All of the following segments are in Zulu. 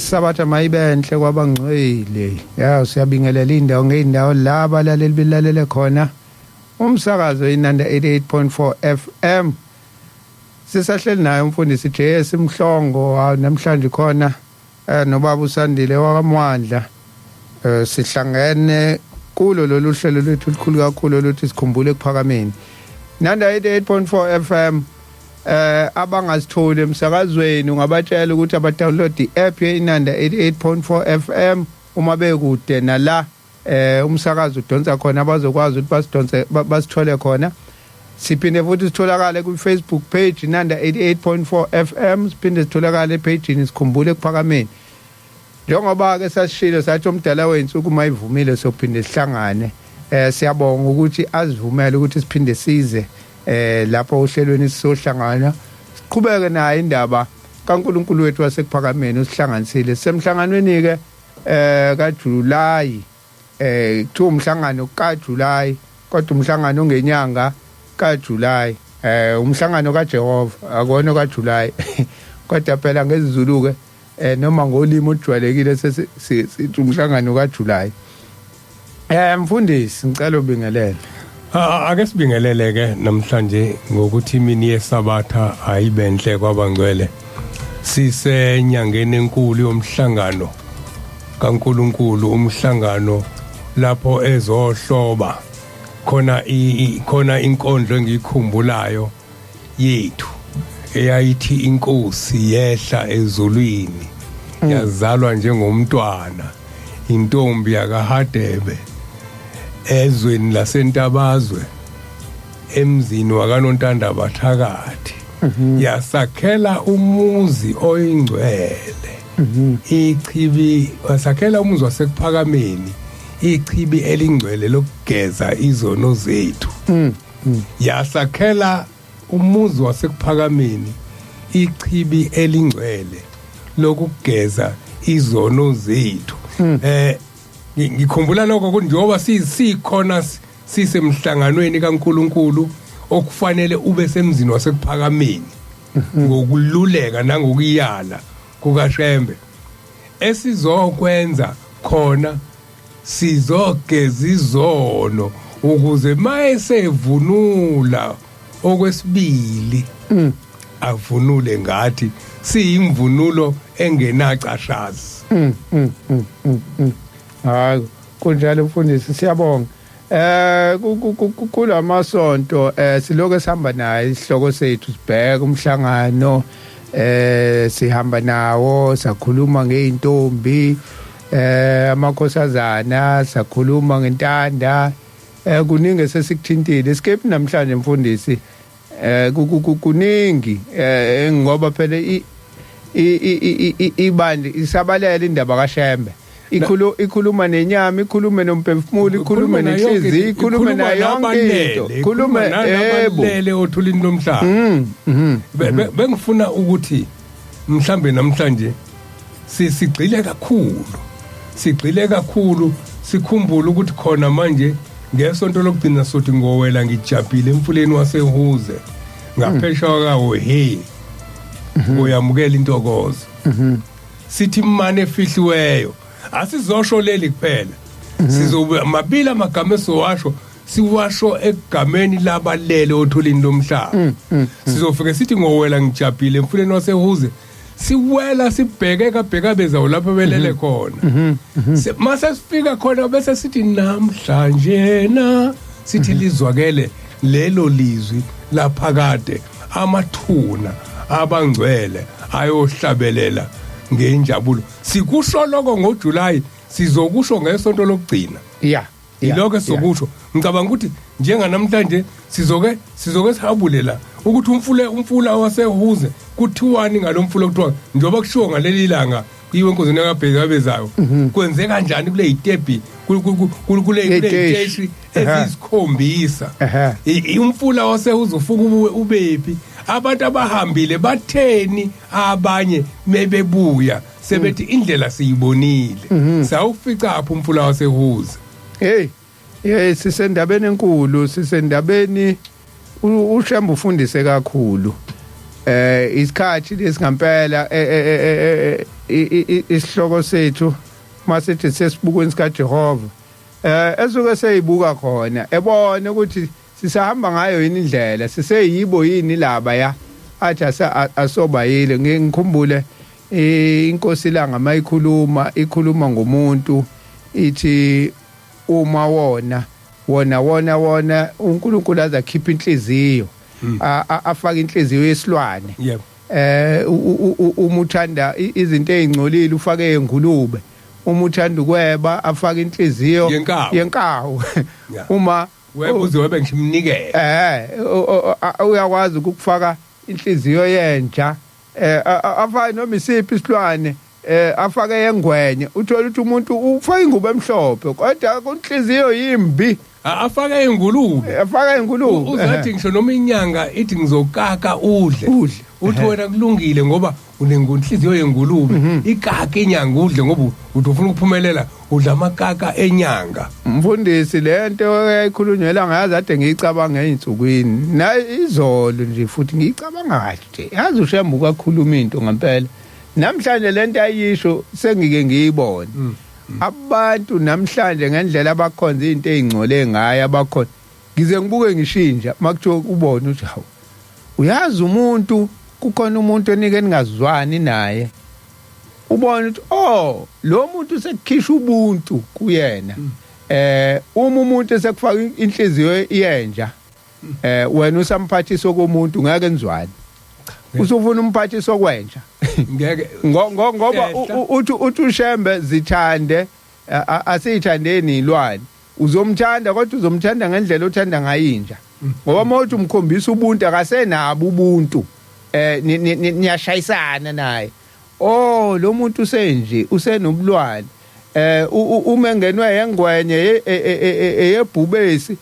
Isabatha mayibenhle kwabangcwele. Ya siyabingelela indawo ngeindawo la abalaleli bilalele khona. Umsakazo inanda 88.4 FM. Sisahleli naye umfundisi JS Mhlongo namhlanje khona nobaba uSandile wakamwandla. Sihlangene kulo lolu hlelo lethu likhulu kakhulu lokuthi sikhumbule kuphakameni. Nanda 88.4 FM. Abangasitholi emsakazweni ungabatshela ukuthi abadownload i-app yeInanda 88.4 FM uma bekude nala umsakazo udonsa khona bazokwazi ukuthi basithole khona. Siphinde futhi sitholakale ku Facebook page Inanda 88.4 FM, siphinde sitholakale epageni sikhumbule kuphakameni. Njengoba ke sasishilo sathi umdala wensuku mayivumile sophinde sihlangane. Siyabonga ukuthi azivumele ukuthi siphinde size lapho uhlelweni sizohlangana siqhubeke nayo indaba kaNkulunkulu wethu wasekuphakameni usihlanganisile semhlanganweni ke kaJulayi kuthiwa umhlangano kaJulayi kodwa umhlangano ongenyanga kaJulayi umhlangano kaJehova akona kaJulayi kodwa phela ngesiZulu ke noma ngolimi ojwayelekile sithi umhlangano kaJulayi mfundisi ngicela ubingelele. Ake sibingeleleke namhlanje ngokuthi imini yesabatha ayibenhle kwabangcwele. Sisenyangeni enkulu yomhlangano kaNkulunkulu, umhlangano lapho ezohloba khona inkondlo engikhumbulayo yethu eyayithi inkosi yehla ezulwini yazalwa njengomntwana intombi yakaHadebe ezweni lasentabazwe emzini wakanontanda bathakathi yasakhela umuzi oyingcwele ichibi wasakhela umuzi wasekuphakameni ichibi elingcwele lokugeza izono zethu yasakhela umuzi wasekuphakameni ichibi elingcwele lokugeza izono zethu ngikhumbula lokho ukuthi njengoba sikhona sisemhlanganweni kaNkulunkulu okufanele ube semzini wasekuphakameni ngokululeka nangokuyala kukaShembe esizokwenza khona sizogeza izono ukuze mayesevunula okwesibili avunule ngathi siyimvunulo engenacashazi. Hayi kunjalo mfundisi siyabonga. Kulamasonto siloke sihamba naye isihloko sethu sibheka umhlangano sihamba nawo sakhuluma ngeintombi amakhosazana sakhuluma ngentanda kuningi sesikuthintile escape namhlanje mfundisi kuningi ngoba phela ibandi isabalela indaba kaShembe ikhuluma nenyama ikhulume nomphefumulo ikhulume nenhliziyo ikhulume nayo yonke into ikhulume nabalele othulini lomhlaba. Bengifuna ukuthi mhlambe namhlanje sigcile kakhulu sikhumbule ukuthi khona manje ngesonto lokugcina sothi ngowela ngijabhile emfuleni wasehuze ngaphesha kwawo uyamukela intokozo sithi imane efihliweyo asizosho leli kuphela sizobe mabili amagama esowasho siwasho egameni labalele othulini lomhlaba sizofika sithi ngowela ngijabhile emfuleni wasehuze siwela sibheke kabheka bezawo lapho belele khona mase sifika khona bese sithi namhlanje sithi lizwakele lelo lizwi laphakade amathuna abangcwele ayohlabelela ngenjabulo sikusho lokho ngoJulayi sizokusho ngesonto lokugcina iloko sizokusho ngicabanga ukuthi njenga namhlanje sizoke sihabulela ukuthi umfula wasehuze kuthiwani ngalomfula kuthiwa njoba kushiwo ngaleli ilanga iwe enkozini yakabheka bezayo kwenzeka kanjani kule itepi kule iteshi ezisikhombisa umfula wasehuze ufuka ubephi abantu abahambile batheni abanye mebebuya sebethi indlela siyibonile sawufica apho umfula wasehuze sisendabeni enkulu sisendabeni uShembe ufundise kakhulu isikhathi lesingampela isihloko sethu masithi sesibukweni kaJehova esuke seyibuka khona ebone ukuthi sisahamba ngayo yini indlela siseyibo yini laba ya athi asobayile ngikhumbule inkosi langa mayikhuluma ikhuluma ngomuntu ithi uma wona uNkulunkulu azakhipha inhliziyo afaka inhliziyo yesilwane yebo uma uthanda izinto ezingcolile ufake engulube uma uthanda ukweba afaka inhliziyo yenkawu uma weba uzobe ngimnikele uyakwazi ukufaka inhliziyo yenja afake noma isiphi isilwane afake yengwenye uthola ukuthi umuntu ufaka ingubo emhlophe kodwa kunhliziyo yimbi afaka ingulube uzathi ngisho noma inyanga ithi ngizokaka udle uthi wena kulungile ngoba unenhliziyo yengulube ikaka inyanga udle ngoba uthi ufuna ukuphumelela udla amakaka enyanga mfundisi lento eyayikhulunywa ngayazi ade ngiyicabanga einsukwini na izolo nje futhi ngiyicabanga kahle yazi ushembu kakhuluma into ngempela namhlanje lento ayisho sengike ngiyibone abantu namhlanje ngendlela abakhonza izinto ezingcole ngayo abakhona ngize ngibuke ngishintsha makuthiwa ubone uthi hawu uyazi umuntu kukhona umuntu onike ningazwani naye ubone ukuthi lo muntu sekukhisha ubuntu kuyena uma umuntu esekufaka inhliziyo yenja wena usamphathiso komuntu ngeke nizwane usufuna umphathiso kwenja ngeke ngoba uthi ushembe zithande asithandeni ilwane uzomthanda kodwa uzomthanda ngendlela othanda ngayinja ngoba mawuthi umkhombisa ubuntu akasenabo ubuntu niyashayisana naye lo muntu usenje usenobulwane uma engenwe yengwenye eyebhubesi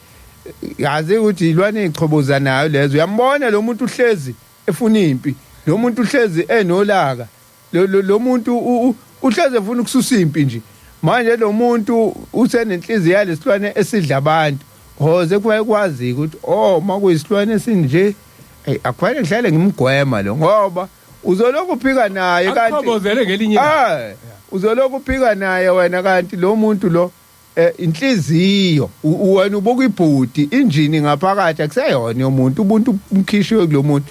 yazi ukuthi ilwane ezichoboza nayo lezo uyambona lo muntu uhlezi efuna impi lo muntu uhlezi enolaka lo muntu uhleze ufuna ukususa impi nje manje lo muntu usenenhliziyo yalesilwane esidla abantu hoze kwakwazi ukuthi makuyisilwane esinje akufanele ngihlale ngimgwema lo ngoba uzoloko uphika naye kanti akhobozele ngelinye uzoloko uphika naye wena kanti lo muntu lo inhliziyo wena ubuka ibhudi injini ngaphakathi akuseyona yomuntu ubuntu umkhishiwe kulo muntu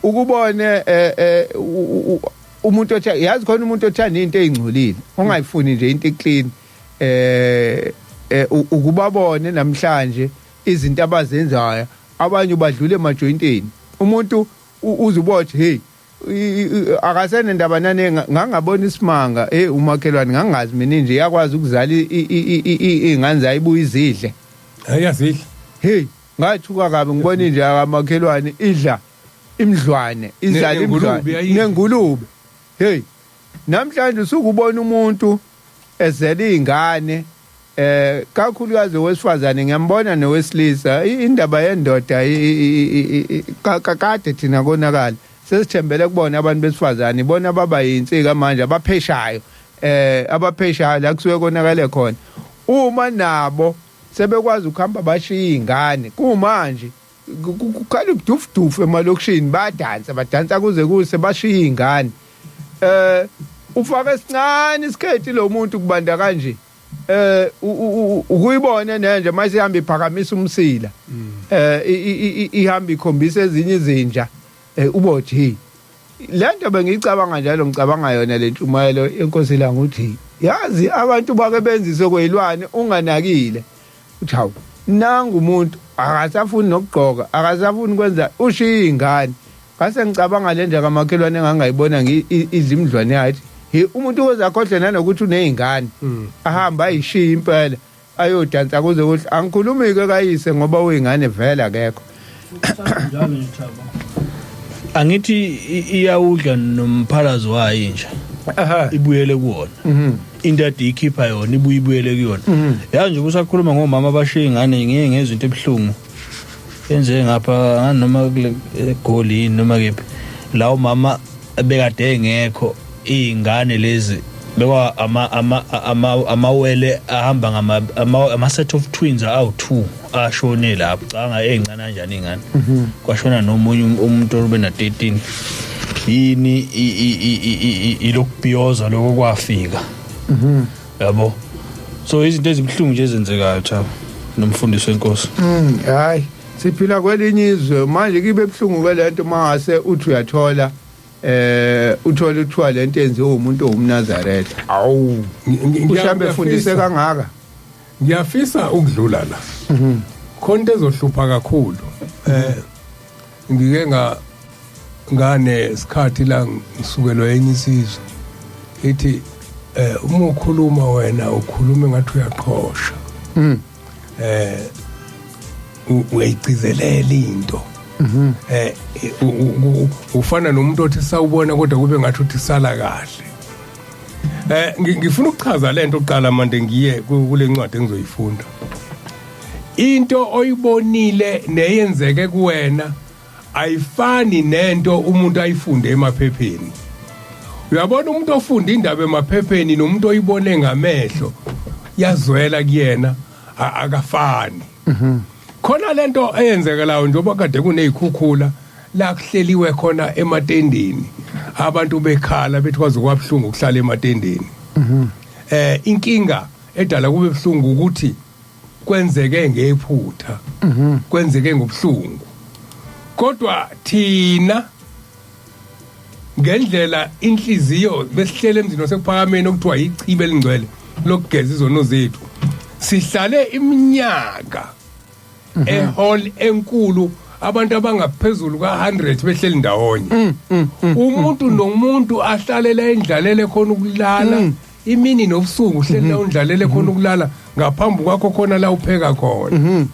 ukubone umuntu othi yazi khona umuntu othanda into ezingcolile ongayifuni nje into eclean ukubabone namhlanje izinto abazenzayo abanye badlule emajointeni umuntu uzubothi hey akasene ndaba nane ngangabona isimanga umakhelwane ngangazi mina nje yakwazi ukuzala ingane zayibuya izidle ayazidla hey ngathuka kabi ngibona nje amakhelwane idla imdlwane izala imdlwane nengulube hey namhlanje usukubona umuntu ezela izingane kakhulukazi owesifazane ngiyambona nowesilisa indaba yendoda kakade thina konakala sesithembele kubona abantu besifazane ibona baba yinsika manje abapheshayo abapheshayo la kusuke konakale khona uma nabo sebekwazi ukuhamba bashiya izingane kumanje kukhala ubudufudufu emalokishini badansa kuze kuse bashiya izingane ufaka esincane isikhethi lo muntu kubanda kanje ukuyibona nje mase ihamba iphakamisa umsila ihamba ikhombisa ezinye izinja ubothi lento bengicabanga njalo ngicabanga yona lentshumayelo yenkosi la nguthi yazi abantu bake benzise kwezilwane unganakile uthi hawu nangu umuntu akasafuni nokugqoka akasafuni kwenza ushiya izingane ngase ngicabanga le nje kamakhelwane engangayibona idla imdlwane yathi umuntu ozakhohle nanokuthi unezingane ahamba ayishiya impela ayodansa kuze kuhle angikhulumike kayise ngoba uyingane vela akekho njalo ngithaba angithi iyawudla nomphalazo wayo inja ibuyele kuwona into ade ikhipha yona ibuyele kuyona yanje kusakhuluma ngomama abashiya ingane ngeke ngezinto ebhlungu enze ngapha noma egolini noma kephi lawo mama bekade engekho izingane lezi bekwa amawele ahamba ama set of twins awu2 ashone lapho canga ezincane kanjani ingane kwashona nomunye umuntu obe na 13 yini ilokubhiyoza lokho kwafika yabo so izinto ezibhlungu nje ezenzekayo Thabo nomfundisi wenkosi hayi siphila kwelinye izwe manje kibe ebhlungu kwelento mangase uthi uyathola uthola uthiwa lento enziwe umuntu owumNazaretha awu ushambe fundise kangaka ngiyafisa ukudlula la khonto ezohlupha kakhulu ngike ngane sikhathi la ngisukelwe enye isizwe ithi uma ukhuluma wena ukhuluma ngathi uyaqhosha uyayigcizelela into ufana nomuntu othi sawubona kodwa kube ngathi uthi sala kahle ngifuna ukuchaza lento oqala manje ngiye kule ncwadi engizoyifunda into oyibonile neyenzeke kuwena ayifani nento umuntu ayifunde emaphepheni uyabona umuntu ofunda indaba emaphepheni nomuntu oyibone ngamehlo yazwela kuyena akafani khona lento eyenzekelayo njengoba kade kunezikhukhula la kuhleliwe khona ematendeni abantu bekhala bethi kwaze kwabhlungu ukuhlala ematendeni inkinga edala kube bhlungu ukuthi kwenzeke ngephutha kwenzeke ngobhlungu kodwa thina ngendlela inhliziyo besihlele emzini osekuphakameni okuthiwa ichibe elingcwele lokugeza izono zethu sihlale iminyaka ehall enkulu abantu abangaphezulu ka100 behleli ndawonye umuntu nomuntu ahlalela endlalele khona ukulala imini nobusuku uhlela undlalele khona ukulala ngaphambi kwakho khona la upheka khona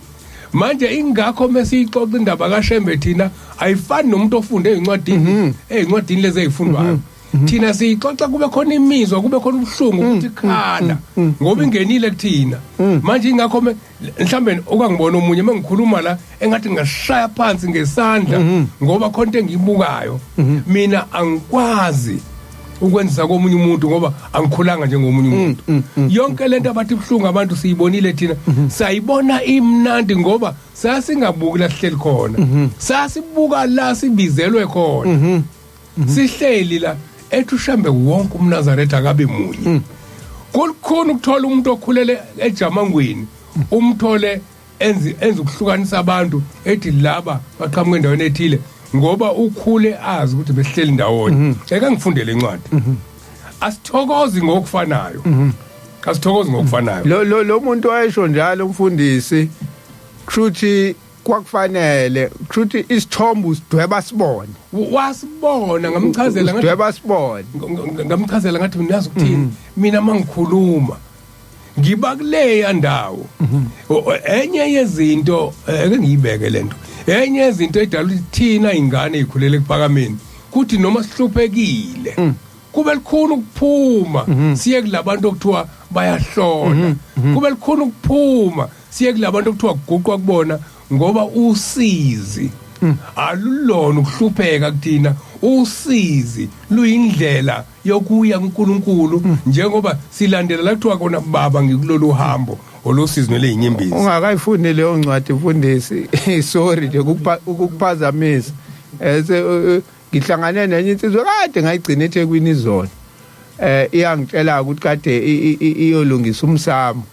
manje ingakho mesixoxa indaba kaShembe thina ayifani nomuntu ofunde ezincwadini lezi ezifundwayo thina sixoxa kube khona imizwa kube khona ubuhlungu ukuthi khala ngoba ingenile kuthina manje ingakho mhlawumbe okangibona omunye mengikhuluma la engathi ngashaya phansi ngesandla ngoba khonto engiyibukayo mina angikwazi ukwenza komunye umuntu ngoba angikhulanga njengomunye umuntu yonke lento abathi buhlungu abantu siyibonile thina sayibona imnandi ngoba sasingabuki la sihleli khona sasibuka la sibizelwe khona sihleli la ethi ushambe wonke umNazaretha akabe munye kulikhona ukuthola umuntu okhulele ejamangweni umthole enza ukuhlukanisa abantu ethi laba baqhamuka endaweni ethile ngoba ukhule azi ukuthi besihleli ndawonye eka ngifundele incwadi asithokozi ngokufanayo lo muntu wayesho njalo umfundisi kushuthi kwakufanele kushuthi isithombe usidweba sibone wasibona ngamchazela ngathi udweba sibone ngamchazela ngathi niyazi ukuthini mina mangikhuluma ngiba kuleya ndawo enye yezinto eke ngiyibeke lento enye yezinto edala ukuthi thina ingane ikhulele kuphakameni kuthi noma sihluphekile kube likhona ukuphuma siye kulabantu okuthiwa bayahlola kube likhona ukuphuma siye kulabantu okuthiwa kuguqwa kubona ngoba usizi alulona ukuhlupheka kuthina usizi luyindlela yokuya kuNkulunkulu njengoba silandela la kuthiwa kona baba ngikulolu hambo olosizi nelezinyembezi ungakayifundi leyo ncwadi mfundisi sorry nje ukukuphazamisa ngihlangane nenye insizwe kade ngayigcina eThekwini izona iyangitshela ukuthi kade iyolungisa umsamo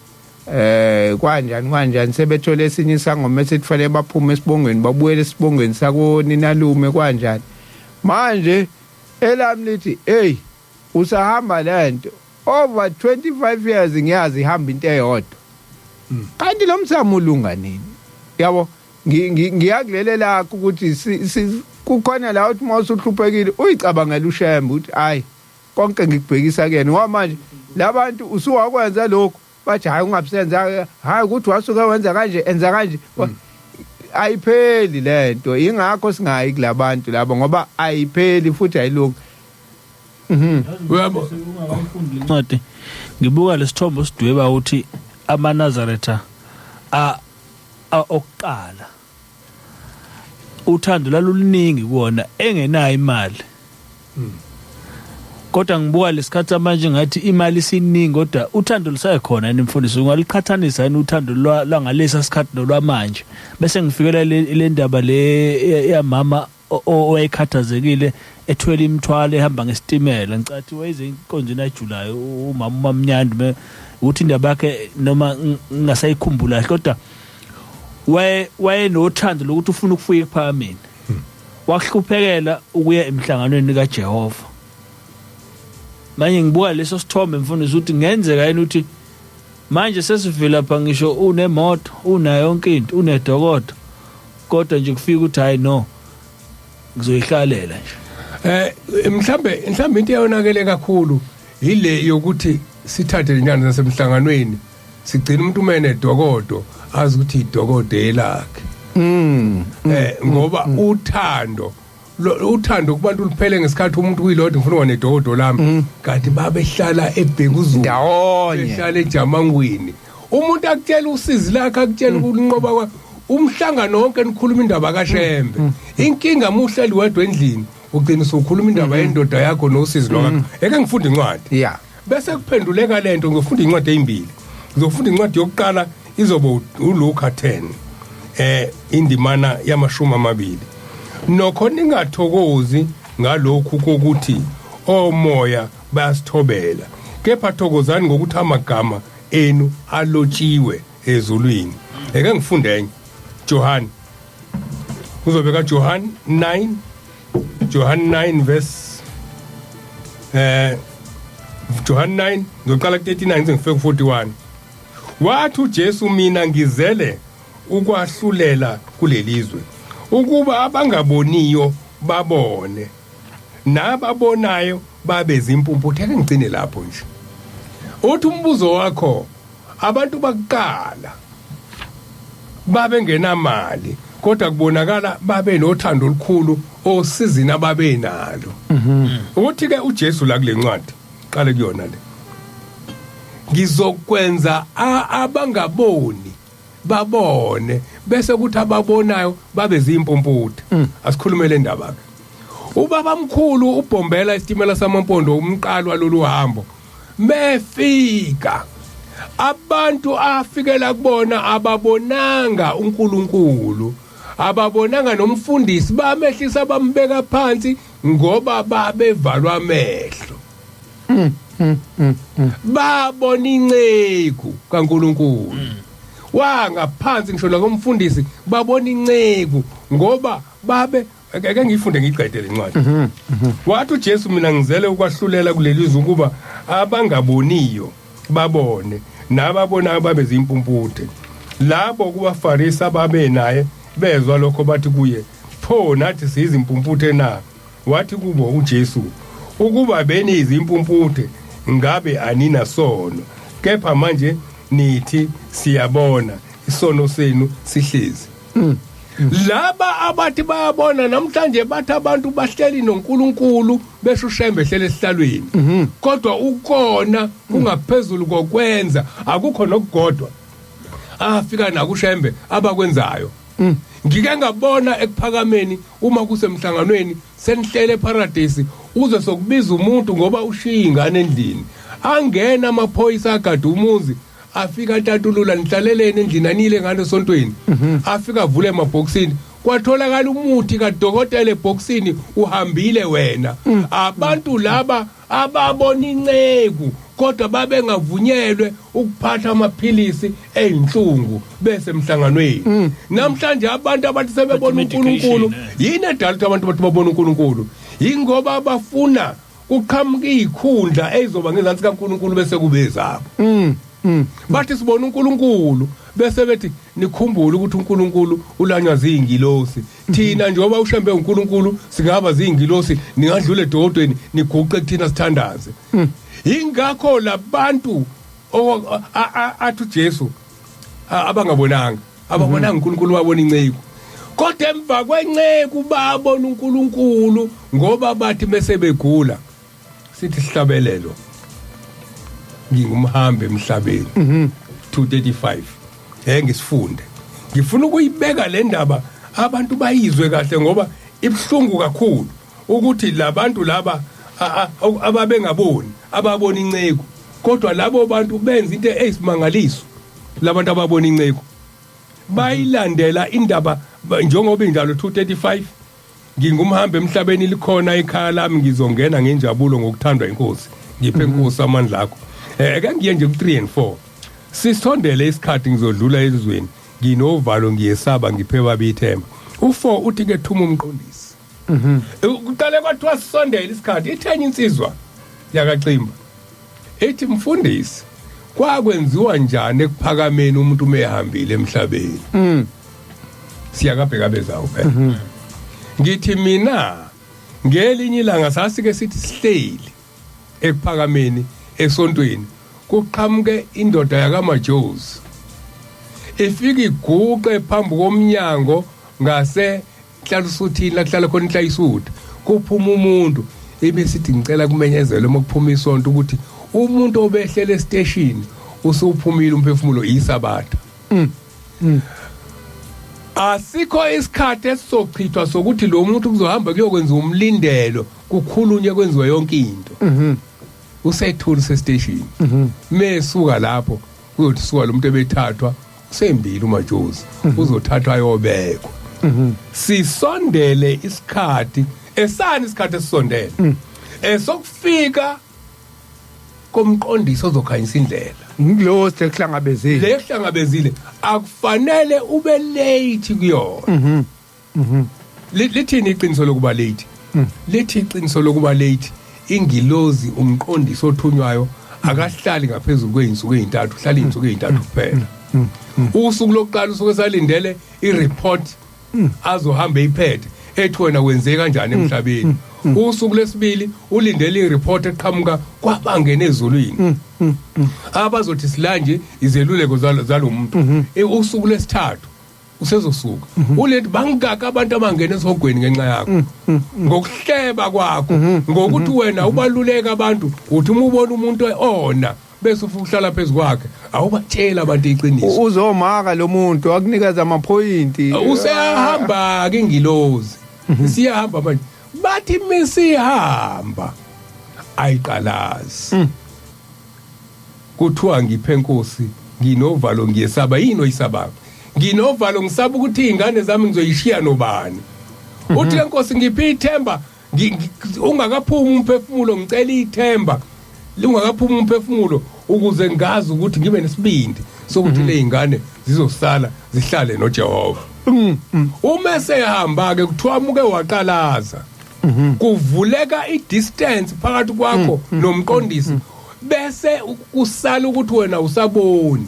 kanjani sebethole esinye isangoma esithufanele baphume esibongweni babuyele esibongweni sakoninalume kanjani manje elami lithi hey usahamba lento over 25 years ngiyazi ihamba into eyodwa kanti lo msamo ulunga nini yabo ngiyakulelela ukuthi kukhona la uthi mawuthi uhluphekile uyicabangela uShembe uthi hayi konke ngikubhekisa kuyena ngoba manje labantu usuwakwenza lokho bathi hayi ungabisenza hayi ukuthi wasuka wenza kanje enza kanje ayipheli lento ingakho singayi kulabantu labo ngoba ayipheli futhi ayilungi uyabo ncwadi ngibuka lesithombo sidweba ukuthi amaNazaretha okuqala uthando laluluningi kuona engenayo imali kodwa ngibuka lesikhathi manje ngathi imali isiningi kodwa uthando lusakhona yini mfundisi ungaliqhathanisa yini uthando lwangalesa sikhathi nolwamanje bese ngifikela le ndaba le yamama owayekhathazekile ethwele imithwalo ehamba ngesitimela ngicathi wayize inkonzo najulayo umama uMnyandi uthi indaba yakhe noma ngasayikhumbula kodwa waye nothando lokuthi ufuna ukufika ephakameni wahluphekela ukuya emhlanganweni kaJehova manje ngibuka leso sithombe mfundisi ukuthi ngenzeka yini ukuthi manje sesivela lapha ngisho unemoto unayo yonke into unedokodo kodwa nje kufika ukuthi hayi no ngizoyihlalela nje mhlambe into eyonakele kakhulu ile yokuthi sithathe inyanda zasemhlanganweni sigcina umuntu umene edokodo azi ukuthi idokodo elakhe ngoba uthando kubantu luphele ngesikhathi umuntu kuyilodwa ngifuna wane dokodo lami kanti babehlala ebhekuzulu ndawonye behlala ejamangweni umuntu akutshela usizi lakhe akutshela ukunqoba umhlangano wonke nikhuluma indaba kaShembe inkinga muhleli wedwa endlini ugcina ukhuluma indaba yendoda yakho nosizi lwakho eke ngifunda incwadi yeah bese kuphenduleka lento ngifunda incwadi ezimbili ngizofunda incwadi yokuqala izoba uLuka 10 indimana yamashumi amabili nokho ningathokozi ngalokhu kokuthi omoya bayasithobela kepha thokozani ngokuthi amagama enu alotshiwe ezulwini eke ngifunde enye John uzobeka John 9 verse John 9 ngizoqala ku39 ngifike ku41 wathi uJesu mina ngizele ukwahlulela kulelizwe ukuba abangaboniyo babone nababonayo babe zimpumputhe ke ngicine lapho nje uthi umbuzo wakho abantu bakuqala babe ngenamali kodwa kubonakala babe nothando olukhulu osizini ababe nalo uthi ke uJesu la kule ncwadi qale kuyona le ngizokwenza abangaboni babone bese kuthi ababonayo babe zimpumputhe asikhulumele indaba ke ubaba mkhulu ubhombela isitimela samampondo umqalo walolu hambo mefika abantu afikela kubona ababonanga uNkulunkulu ababonanga nomfundisi bamehlisa bambeka phansi ngoba babevalwa amehlo babona inceku kaNkulunkulu wangaphansi ngisho nakomfundisi babona inceku ngoba babe ake ngifunde ngiqede lencwadi wathi uJesu mina ngizele ukwahlulela kulelizwe ukuba abangaboniyo babone nababonayo babe zimpumputhe labo kubafarisa babe naye bezwa lokho bathi kuye pho nathi sizimpumputhe na wathi kubo uJesu ukuba beni izimpumputhe ngabe anina sono kepha manje nithi siyabona isono senu sihlezi laba abathi bayabona namhlanje bathi abantu bahleli noNkulunkulu besho uShembe ehlele esihlalweni kodwa ukona kungaphezulu kokwenza akukho nokugodwa afika nakuShembe abakwenzayo ngike ngabona ekuphakameni uma kusemhlanganweni senihlele eparadise uze sokubiza umuntu ngoba ushiya ingane endlini angena amaphoyisa agada umuzi afika ntatulula nihlalelene endlini anile ngane sontweni afika avule emabhokisini kwatholakala umuthi kadokotela ebhokisini uhambile wena abantu laba ababona inceku kodwa babengavunyelwe ukuphatha amaphilisi einhlungu bese emhlanganweni namhlanje abantu abathi sebebona uNkulunkulu yini edala abantu bathi babona uNkulunkulu ingoba bafuna uqhamuka izikhundla ezizoba ngezansi kaNkulunkulu bese kube zabo bathi sibona uNkulunkulu bese bethi nikhumbule ukuthi uNkulunkulu ulanywa zingilosi thina njengoba uShembe uNkulunkulu singaba zingilosi ningadlula edokodweni niguqe kuthina sithandaze ingakho labantu athu Jesu abangabonanga uNkulunkulu babona inceku kodwa emva kwenceku babona uNkulunkulu ngoba bathi bese begula sithi sihlabelelo ngingumhambe emhlabeni 235 ngisifunde ngifuna ukuyibeka le ndaba abantu bayizwe kahle ngoba ibhlungu kakhulu ukuthi labantu laba ababengaboni ababona inceko kodwa labo bantu benza into eyisimangaliso labantu ababona inceko bayilandela indaba njengoba indalo 235 ngingumhambe emhlabeni likhona ikhaya lami ngizongena ngenjabulo ngokuthandwa inkosi ngiphe inkosi amandla akho ake ngiye nje ku3 and 4 sisondele isikhathi ngizodlula ezweni nginovalo ngiyesaba ngiphe babithemba u4 uthi ke thuma umqondisi uqale kwathiwa sisondele isikhathi ithenye insizwa yakacimba ethi mfundisi kwakwenziwa njani ekuphakameni umuntu umehambile emhlabeni siyakabheka bezawo phela ngithi mina ngelinye ilanga sasike sithi sihleli ekuphakameni esontweni kuqhamuke indoda yakamaJozi ifika iguqe phambi komnyango ngase hlala usuthini la kuhlala khona inhlayisuthi kuphuma umuntu ebesithi ngicela kumenyezelwe mokuphuma isonto ukuthi umuntu obehlela estation usuphumile umphefumulo isabatha asikho isikhathi esizochithwa sokuthi lo muntu kuzohamba kuyokwenza umlindelo kukhulunywe kwenziwe yonke into usethula sestation mesuka lapho kuyothi suka lo muntu ebethathwa sembili umaJozi uzothathwa ayobekwa sisondele isikhathi esani isikhathi esisondele esokufika komqondisi ozokhanyisa indlela ngilo sekuhlangabezile lehlangabezile akufanele ube late kuyona lithini iqiniso lokuba late lithi iqiniso lokuba late ingilozi umqondisi othunywayo akahlali ngaphezulu kweinsuku ezintathu uhlala izinsuku ezintathu kuphela usuku lokuqala usuke salindele ireport azohamba iphethe ethi wena wenze kanjani emhlabeni usuku lesibili ulindele ireport eqhamuka kwabangena ezulwini abazothi silanje izeluleko zalomuntu usuku lesithathu usezosuka ulethi bangaka abantu abangena esogweni ngenxa yakho ngokuhleba kwakho ngokuthi wena ubaluleka abantu uthi uma ubona umuntu ona bese ufuhlala phezulu kwakhe awubatshela abantu iqiniso uzomaka lo muntu akunikeza amaphoyinti usehamba ke ingilozi siyahamba manje bathi misihamba ayiqalazi kuthiwa ngiphe inkosi nginovalo ngiyesaba yini oyisaba nginovalo ngisaba ukuthi izingane zami ngizoyishiya nobani uthi lenkosi ngiphi ithemba ungakaphumi umphefumulo ngicela ithemba lingakaphumi umphefumulo ukuze ngazi ukuthi ngibe nesibindi sokuthi le izingane zizosala zihlale noJehova uma sehamba ke kuthiwa muke waqalaza kuvuleka idistance phakathi kwakho nomqondisi bese usala ukuthi wena usaboni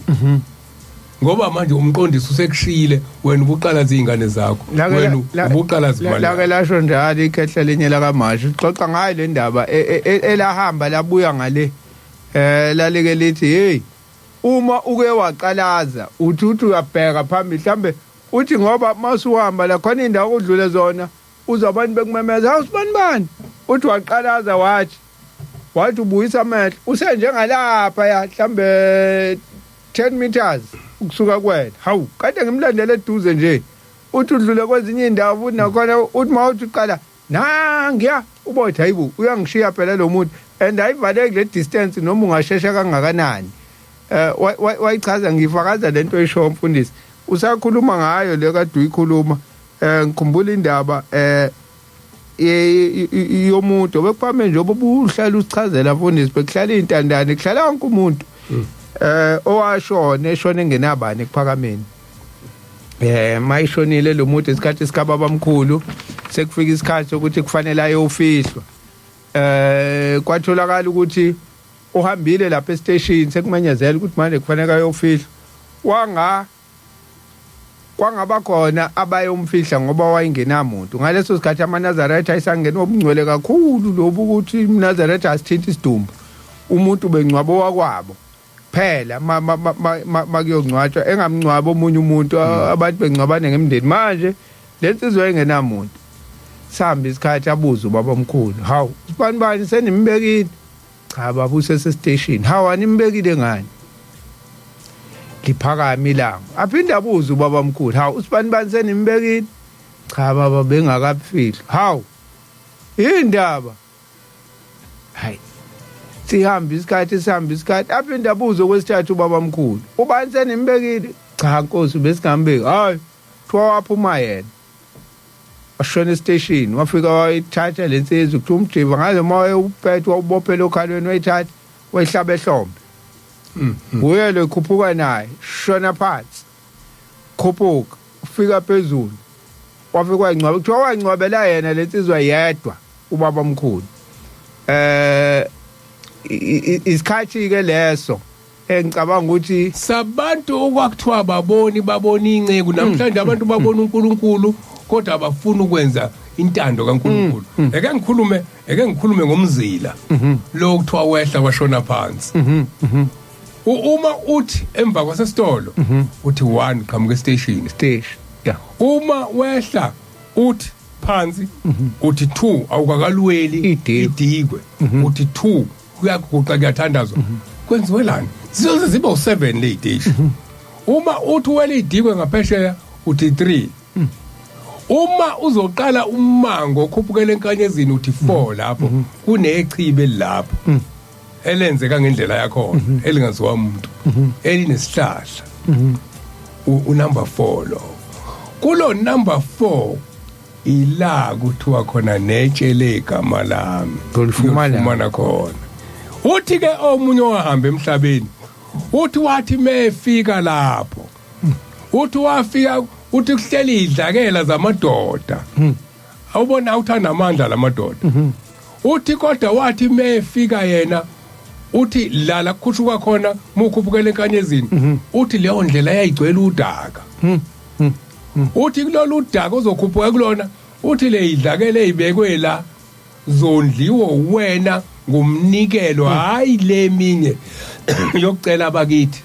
ngoba manje umqondisi usekushile wena ubuqalaza izingane zakho wena ubuqalaza imali la lasho njalo ikhehle lenye la kaMashi xoxa ngayo le ndaba elahamba labuya ngale lalike lithi hey uma uke waqalaza uthi uyabheka phambili mhlambe uthi ngoba masuhamba la khona indawo odlule zona uzabantu bekumemeza awusibani uthi waqalaza wathi ubuyisa amehlo usenjengalapha ya mhlambe 10 meters ukusuka kwena hawu kade ngimlandele eduze nje uthi udlule kwezinye indawo futhi nakhona uthi mawuthi uqala nangiya ubothi hayibo uyangishiya phela lo muntu and ayivaleki le distance noma ungashesha kangakanani wayichaza ngifakaza lento esho umfundisi usakhuluma ngayo le kade uyikhuluma ngikhumbula indaba yomuntu bekuphame nje obuhlala usichazela mfundisi bekuhlala intandane kuhlala wonke umuntu owashona eshona engenabani ekuphakameni mayishonile lo muntu isikhathi sikababa mkhulu sekufika isikhathi sokuthi kufanele ayofihlwa kwatholakala ukuthi uhambile lapha estation sekumenyezela ukuthi manje kufanele ayofihlwa kwangaba khona abayomfihla ngoba wayingenamuntu ngaleso sikhathi amaNazaretha ayisangena obungcwele kakhulu lobu ukuthi iNazaretha asithinta isidumbu umuntu bengcwabo wakwabo phela makuyongcwatshwa engamncwaba omunye umuntu abantu bengcwabane ngemndeni manje lensizwe engenamuntu sihamba isikhathi abuza ubaba omkhulu hawu sibani senimbekile cha baba usesestation hawu animbekile ngani liphakama ilanga aphinda abuza ubaba omkhulu hawu usibani senimbekile cha baba bengakafihli hawu indaba sihamba isikhathi aphinda abuze kwesithathu ubabamkhulu ubani senimbekile cha Nkosi besingambeki hayi kuthiwa waphuma yena washona estation wafika wayithatha lensizwe kuthi umjiva ngaze moya uphethe wawubophela okhalweni wayithatha wayihlaba ehlombe uye lo khuphuka naye shona phansi khuphuka ufika phezulu wafika wangcwaba kuthiwa wangcwabela yena lensizwe yedwa ubaba omkhulu isikhathi ke leso engicabanga ukuthi sabantu okwakuthiwa babona inceku namhlanje abantu babona uNkulunkulu kodwa abafuna ukwenza intando kaNkulunkulu eke ngikhulume ngomzila lo kuthiwa wehla washona phansi uma uthi emva kwasesitolo uthi 1 qhamuka station yeah uma wehla uthi phansi uthi 2 awukakalweli idikwe uthi 2 kuyaguqa kuyathandazwa kwenziwelani zizoze ziba u7 late uma uthi wele idikwe ngaphesheya uthi 3 uma uzoqala umango okhuphukela enkanyezini uthi 4 lapho kunechibe lapho elenzeka ngendlela yakho elingaziwa umuntu elinesihlahla unumber 4 lo kulo number 4 ila kuthiwa khona netshele igama lami ngolifumana khona uthi ke omunye wahamba emhlabeni uthi wathi mefika lapho uthi wafika uthi kuhleli idlakela zamadoda awubona uthanda amandla lamadoda uthi kodwa wathi mefika yena uthi lala kukhushuka khona mukhuphukela enkanyezini uthi leyo ndlela yayigcwele udaka uthi kulolu udaka ozokhuphuka kulona uthi le idlakele ibekwe la zondliwo wena ngumnikelo hayi leminye yokucela abakithi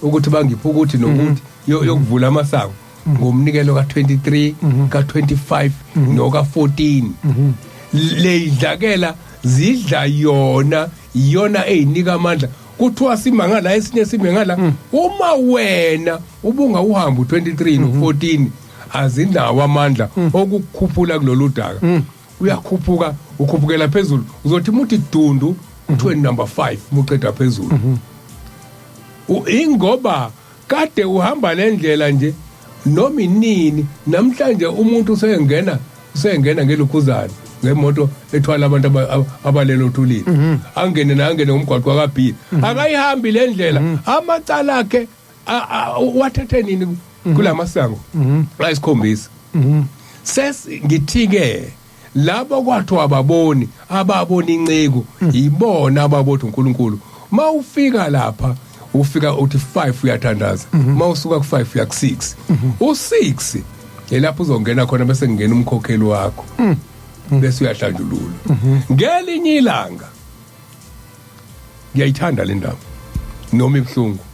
ukuthi bangipha ukuthi nokuthi yokuvula amasango ngomnikelo ka23 ka25 noka14 le idlakela zidla yona eyinika amandla kuthiwa simangala esinye simengala uma wena ubunga uhamba u23 no14 azinawo amandla okukhuphula kulolu daka uyakhuphuka ukhuphukela phezulu uzothi muthi dundu kuthiwe number 5 muqeda phezulu ingoba kade uhamba lendlela nje noma inini namhlanje umuntu usengena ngelukhuzana ngemoto ethwala abantu abalelo thulini angene umgwaqo kaBhili akayihambi lendlela amacala akhe wathathe nini kulamasango ayisikhombisa ngithi-ke labo kwathiwa ababona inceku yibona ababothi uNkulunkulu mawufika lapha ufika uthi 5 uyathandaza mawusuka ku5 uya ku6 u6 lapho uzongena khona bese ngena umkhokheli wakho bese uyahlanjulula ngelinye ilanga ngiyayithanda le ndaba noma ibhlungu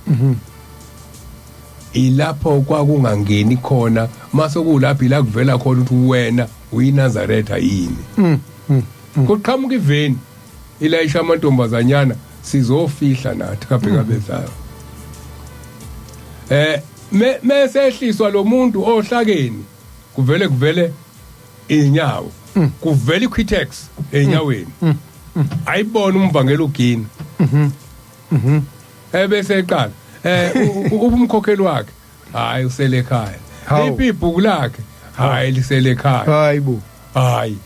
ilapho kwakungangeni khona mase kulapho ila kuvela khona ukuthi wena uyiNazaretha yini kuqhamuka iveni ilayisha amantombazanyana sizofihla nathi kabheka bezayo mesehliswa lo muntu ohlakeni kuvele inyawo kuvela iQuitex enyaweni ayibona umvangela ugini bese eqala ubumkhokheli wakhe hayi usele ekhaya ibhuku lakhe hayi lisele ekhaya hayibo hayi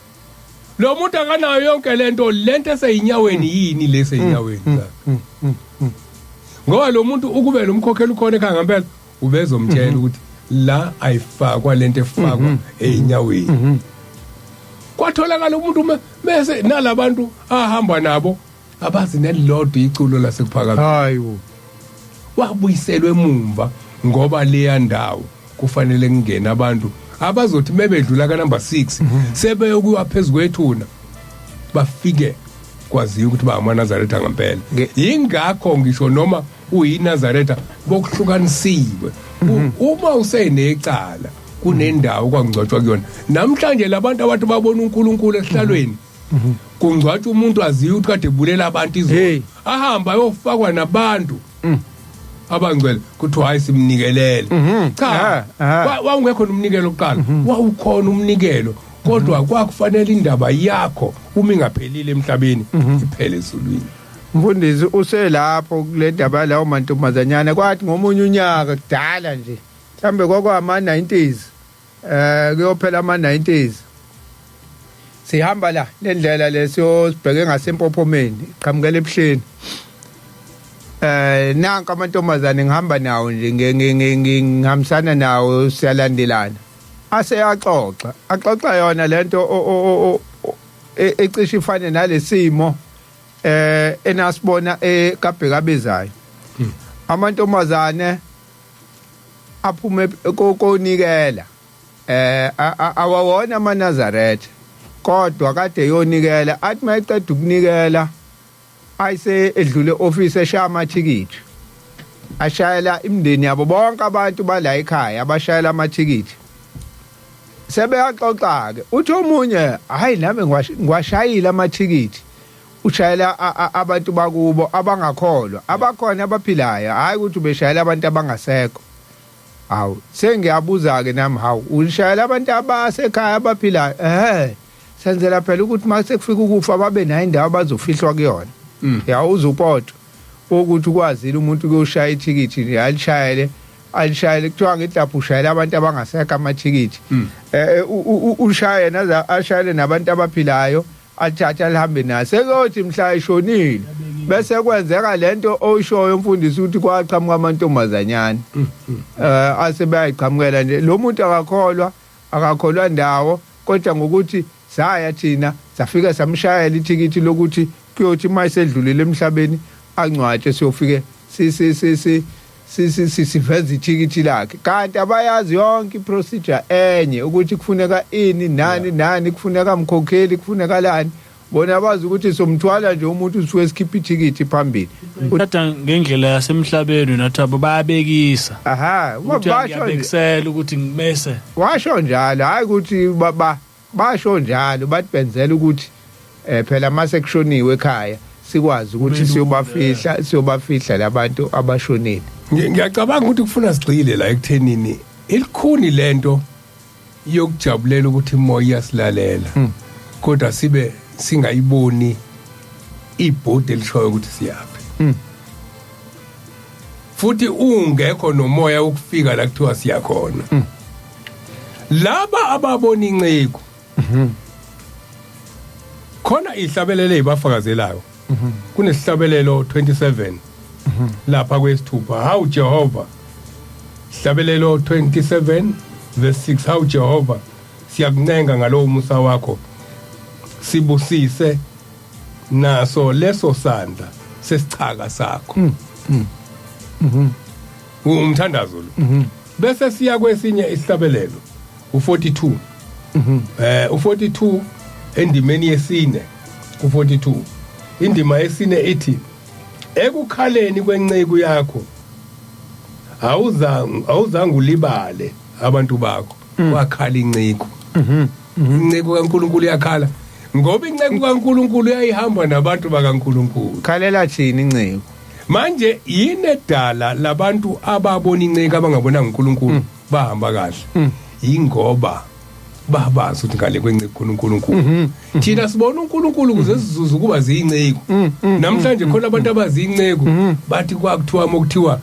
lo muntu akanayo yonke lento eseyinyaweni yini leseyinyaweni ngoba lo muntu ukube lo mkhokheli ukhona ekhaya ngempela ubezomtshela ukuthi la ayifakwa lento efakwa einyaweni kwatholakala umuntu bese nalabantu ahamba nabo abazi nelilodwa iculo lasekuphakathi hayibo wabuyiselwe emumva ngoba leya ndawo kufanele kungena abantu abazothi mebedlula ka number 6 sebeyokuwa phezulu kwethuna bafike kwaziyo ukuthi ba amaNazaretha ngempela ingakho ngisho noma uyiNazaretha bokuhlukanisiwe uma usenecala kunendawo kwangcwatshwa kuyona namhlanje labantu abathi babona uNkulunkulu esihlalweni kungcwatshwa umuntu aziyo ukuthi kade bulela abantu izolo ahamba yofakwa nabantu abangcwele kuthiwa hayi simnikelele cha wawungekho umnikelo oqala wawukhona umnikelo kodwa kwakufanele indaba yakho uma ingaphelile emhlabeni iphele ezulwini Mfundisi uselapho kule ndaba lawo mantombazanyana kwathi ngomunye unyaka kudala nje mhlambe kwakwama 90s kuyophela ama 90s sihamba la lendlela leso sibheke ngasempophomeni qhamukela ebuhleni nanka amantombazane ngihamba nawo nje ngihambisana nawo siyalandelana axoxa yona lento ecishe ifane nalesimo enasibona ekabhekabezayo amantombazane aphume konikela awawona amaNazaretha kodwa kade yonikela athi mayiceda ukunikela ayise edlule office eshaya amathikithi ashayela imndeni yabo bonke abantu bala ekhaya abashayela amathikithi sebeyaxoxa ke uthi omunye hayi nami ngiwashayila amathikithi ushayela abantu bakubo abangakholwa abakhona abaphilayo hayi ukuthi ubeshayela abantu abangasekho hawu sengiyabuza ke nami hawu ushayela abantu abasekhaya abaphilayo senzela phela ukuthi mase kufika ukufa babe nayo indawo bazofihlwa kuyona yawuza upoto ukuthi ukwazile umuntu kuyoshaya ithikithi alishayele kuthiwa ngidlapha ushayela abantu abangasekho amathikithi ushaye naza ashayele nabantu abaphilayo athatha lihambe naye sekuyothi mhla eshonile bese kwenzeka lento oyishoyo umfundisi ukuthi kwaqhamuka amantombazanyana asebayiqhamukela nje lo muntu akakholwa ndawo kodwa ngokuthi saya thina safika samshayela ithikithi lokuthi kuyothi mayisedlulile emhlabeni angcwatshe siyofike siveza ithikithi lakhe kanti abayazi yonke iprocedure enye ukuthi kufuneka ini nani kufuneka mkhokheli kufuneka lani bona bazi ukuthi somthwala nje umuntu usuke esikhipha ithikithi phambili uthatha ngendlela yasemhlabeni nathabo bayabekisa basho nje ukuthi ngimese washo njalo hayi ukuthi basho njalo bathi benzela ukuthi phela mase kushoniwe ekhaya sikwazi ukuthi siyobafihla labantu abashonile ngiyacabanga ukuthi kufuna sigcile la ekuthenini ilikhuni lento yokujabulela ukuthi imoya iyasilalela kodwa sibe singayiboni ibhodi elishoyo ukuthi siyaphi futhi ungekho nomoya ukufika la kuthiwa siyakhona laba ababona inciko khona ihlabelele ibafakazelayo kunesihlabelelo 27 lapha kwesithupha hawu Jehova sihlabelelo 27 verse 6 hawu Jehova siyakuncenga ngalowo musa wakho sibusise naso leso sandla sesichaka sakho umthandazo lo bese siya kwesinye isihlabelelo u42 u42 endimeni yesine u42 indima yesine ethi ekukhaleni kwenceke yakho awuzange ulibale abantu bakho wakhala inceke inceke kaNkuluNkulu yakhala ngoba inceke kaNkuluNkulu uyayihamba nabantu bakaNkuluNkulu khalela thini inceke manje yini edala labantu ababona inceke abangabona uNkuluNkulu bahamba kahle ingoba babazi ukuthi ngale kwenceke khona uNkuluNkulu thina sibona uNkuluNkulu kuze sizuze kuba ziyinceke namhlanje khona abantu abaziyinceke bathi kwakuthiwa mokuthiwa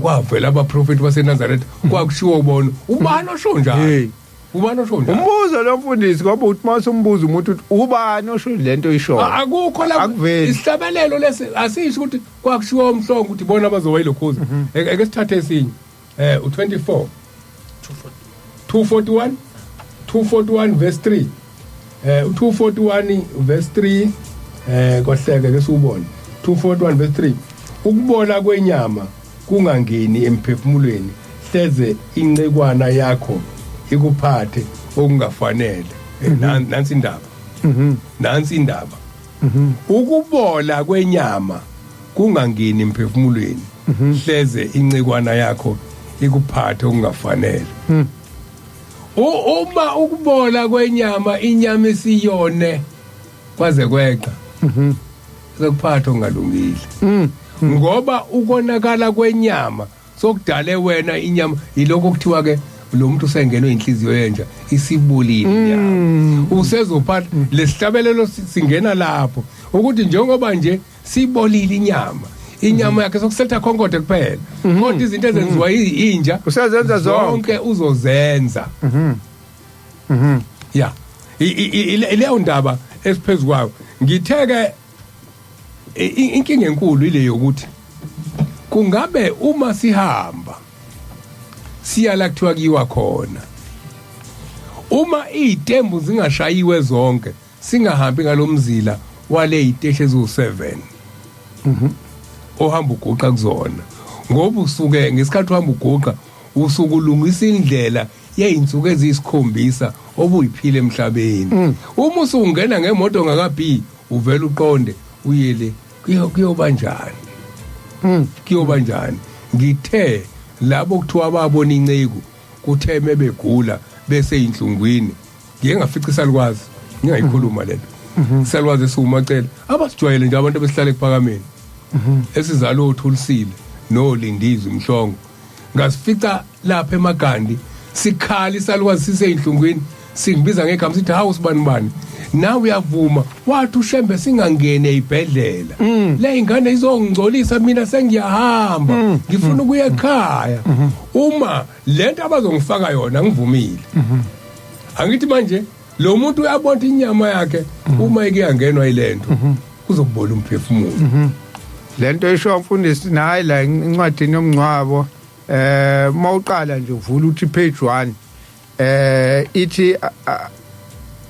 kwavela abaprofeti baseNazaretha kwakushiwo ubona ubani osho njalo ubani osho njalo umbuzo lo mfundisi ngoba uthi mase umbuzo umuntu uthi ubani osho lento isho akukho la isihlabelelo lesi asisho ukuthi kwakushiwo umhlongo ukuthi bona bazowayilokhuza eke sithathe esinye u24 241 verse 3 241 verse 3 kohleke ke siubone 241 verse 3 ukubola kwenyama kungangeni emphefumulweni hleze incekwana yakho ikuphathe okungafanele nansi indaba ukubola kwenyama kungangeni emphefumulweni hleze incekwana yakho ikuphathe okungafanele uma ukubola kwenyama inyama isiyone kwaze kweqa sekuphatha ongalungile ngoba ukonakala kwenyama sokudale wena inyama iloko kuthiwa ke lo muntu usengenwe inhliziyo yenja isibulile inyama usezophatha lesihlabelelo singena lapho ukuthi njengoba nje sibolile inyama yakhe sokusetha khonkothe kuphela kodwa izinto ezenziwa inja usezenza zonke uzozenza ya leyo ndaba esiphezulu kwayo ngitheke inkinga enkulu ile yokuthi kungabe uma sihamba siya la kuthiwa kiwa khona uma izitembu zingashayiwe zonke singahambi ngalomzila wale iziteshi ezu7 ohamba uguqa kuzona ngoba usuke ngesikhathi uhamba uguqa usukulungisa indlela yeinsuku ezisikhombisa obuyiphile emhlabeni uma usungena ngemoto ngakabhi uvela uqonde uyele kuyoba njani ngithe labo kuthiwa babona inceke kutheme begula bese inhlungwini ngeke ngafica isalukwazi ngingayikhuluma lento isalukwazi esumacela abasijwayele nje abantu besihlale ephakameni esizalo uthulisile nolindizi umhlongo ngasifica lapha eMagandi sikhala isalukwazi siseyinhlungwini singibiza ngegama sithi hawu sibani nawe uyavuma wathi ushembe singangene ezibhedlela le ingane izongcolisa mina sengiyahamba ngifuna ukuya ekhaya uma lento abazongifaka yona ngivumile angithi manje lo muntu uyabona inyama yakhe uma ikeyangenwa yilento kuzokubola umphefumulo lento esho mfundisi nayi la incwadini yomncwabo mawuqala nje uvula uthi page 1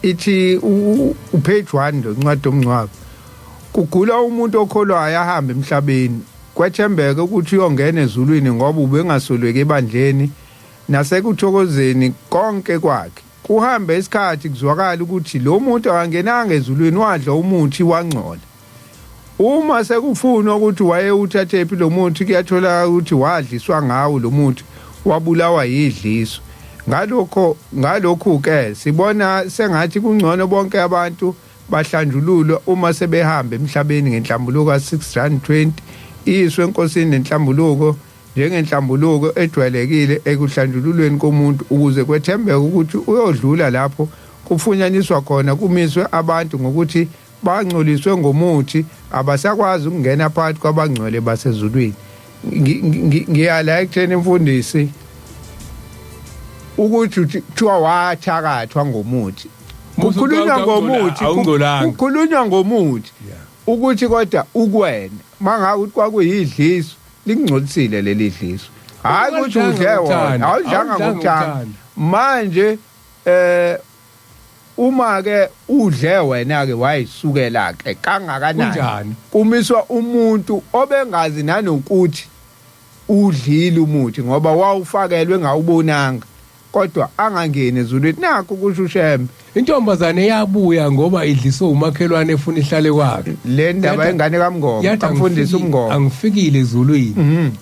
ithi upage 1 lo ncwadi yomncwabo kugula umuntu okholwayo ahamba emhlabeni kwethembeka ukuthi uyongena ezulwini ngoba ubengasolweki ebandleni nasekuthokozeni konke kwakhe kuhambe isikhathi kuzwakala ukuthi lo muntu angenanga ezulwini wadla umuthi wangcola uma sekufuna ukuthi wayewuthathe phi lo muthi kuyathola ukuthi wadliswa ngawo lo muthi wabulawa yidliso ngalokho ke sibona sengathi kungcono bonke abantu bahlanjululwa uma sebehamba emhlabeni ngenhlambuluko ka6:20 iswe enkosini nenhlambuluko njengenhlambuluko ejwayelekile ekuhlanjululweni komuntu ukuze kwethembeke ukuthi uyodlula lapho kufunyaniswa khona kumiswe abantu ngokuthi bangcoliswe ngomuthi abasakwazi ukungena phakathi kwabangcwele basezulwini ngiyala ekutheni mfundisi ukuthi kuthiwa wathakathwa ngomuthi kukhulunywa ngomuthi ukuthi kodwa ukwena manga ukuthi kwakuyidliso lingcolisile leli dliso hayi ukuthi udle wona awudlanga ngokuthanga manje uma ke udle wena ke wayisukela ke kangakanani kumiswa umuntu obengazi nanokuthi udlile umuthi ngoba wawufakelwe ngawubonanga kodwa angangene ezulwini nakho kusho ushembe intombazane yabuya ngoba idliswe umakhelwane efuna ihlale kwakhe le ndaba engane kaMngoma amfundisa uMngoma angifikile ezulwini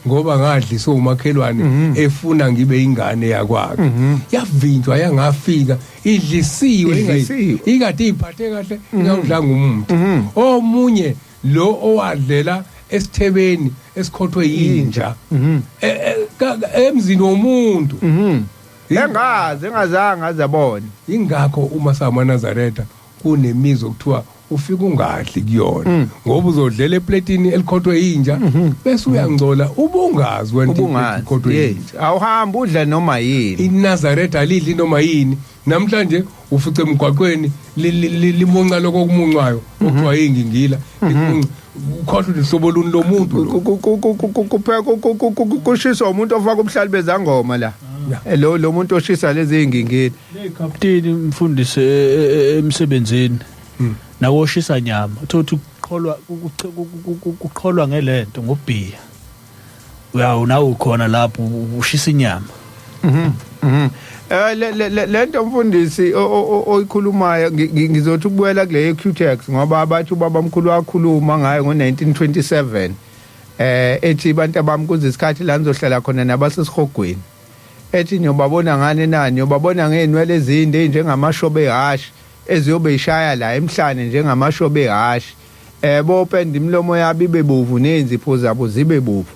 ngoba ngadliswe umakhelwane efuna ngibe ingane yakwakhe yavinjwa yangafika idlisiwe ingade iphathe kahle ngawudlanga umuntu omunye lo owadlela esithebeni esikhothwe yinja emzini womuntu engazange azabona ingakho uma samaNazaretha kunemizo okuthiwa ufika ungadli kuyona ngoba uzodlela eplatini elikhothwe yinja bese uyangcola ubungazi wena ikhothwe yinja awuhamba udla noma yini iNazaretha alidli noma yini namhlanje ufice emgwaqweni limonca lokho kumuncwayo okuthiwa ingingila ukhohlwa ihlobo luni lomuntu kushiswa umuntu ofaka ubuhlali bezangoma la lo muntu oshisa lezi ingingeni le captain mfundisi emsebenzini nawoshisa nyama uthothi ukuqholwa ngelento ngobhiya uyawu nawe ukhona lapho ushisa inyama lento mfundisi oyikhulumayo ngizothi ukubuyela kule QTX ngoba abathi ubabamkhulu wakhuluma ngayo ngo1927 ethi abantu abamkuza isikhathi la nizohlala khona nabasesihogweni ethi niyobabona ngane nani niyobabona ngenwele ezinde njengamashobe ehashi eziyobe ishaya la emhlane njengamashobe ehashi bopenda imlomo yabo ibebovu nezipho zabo zibe bovu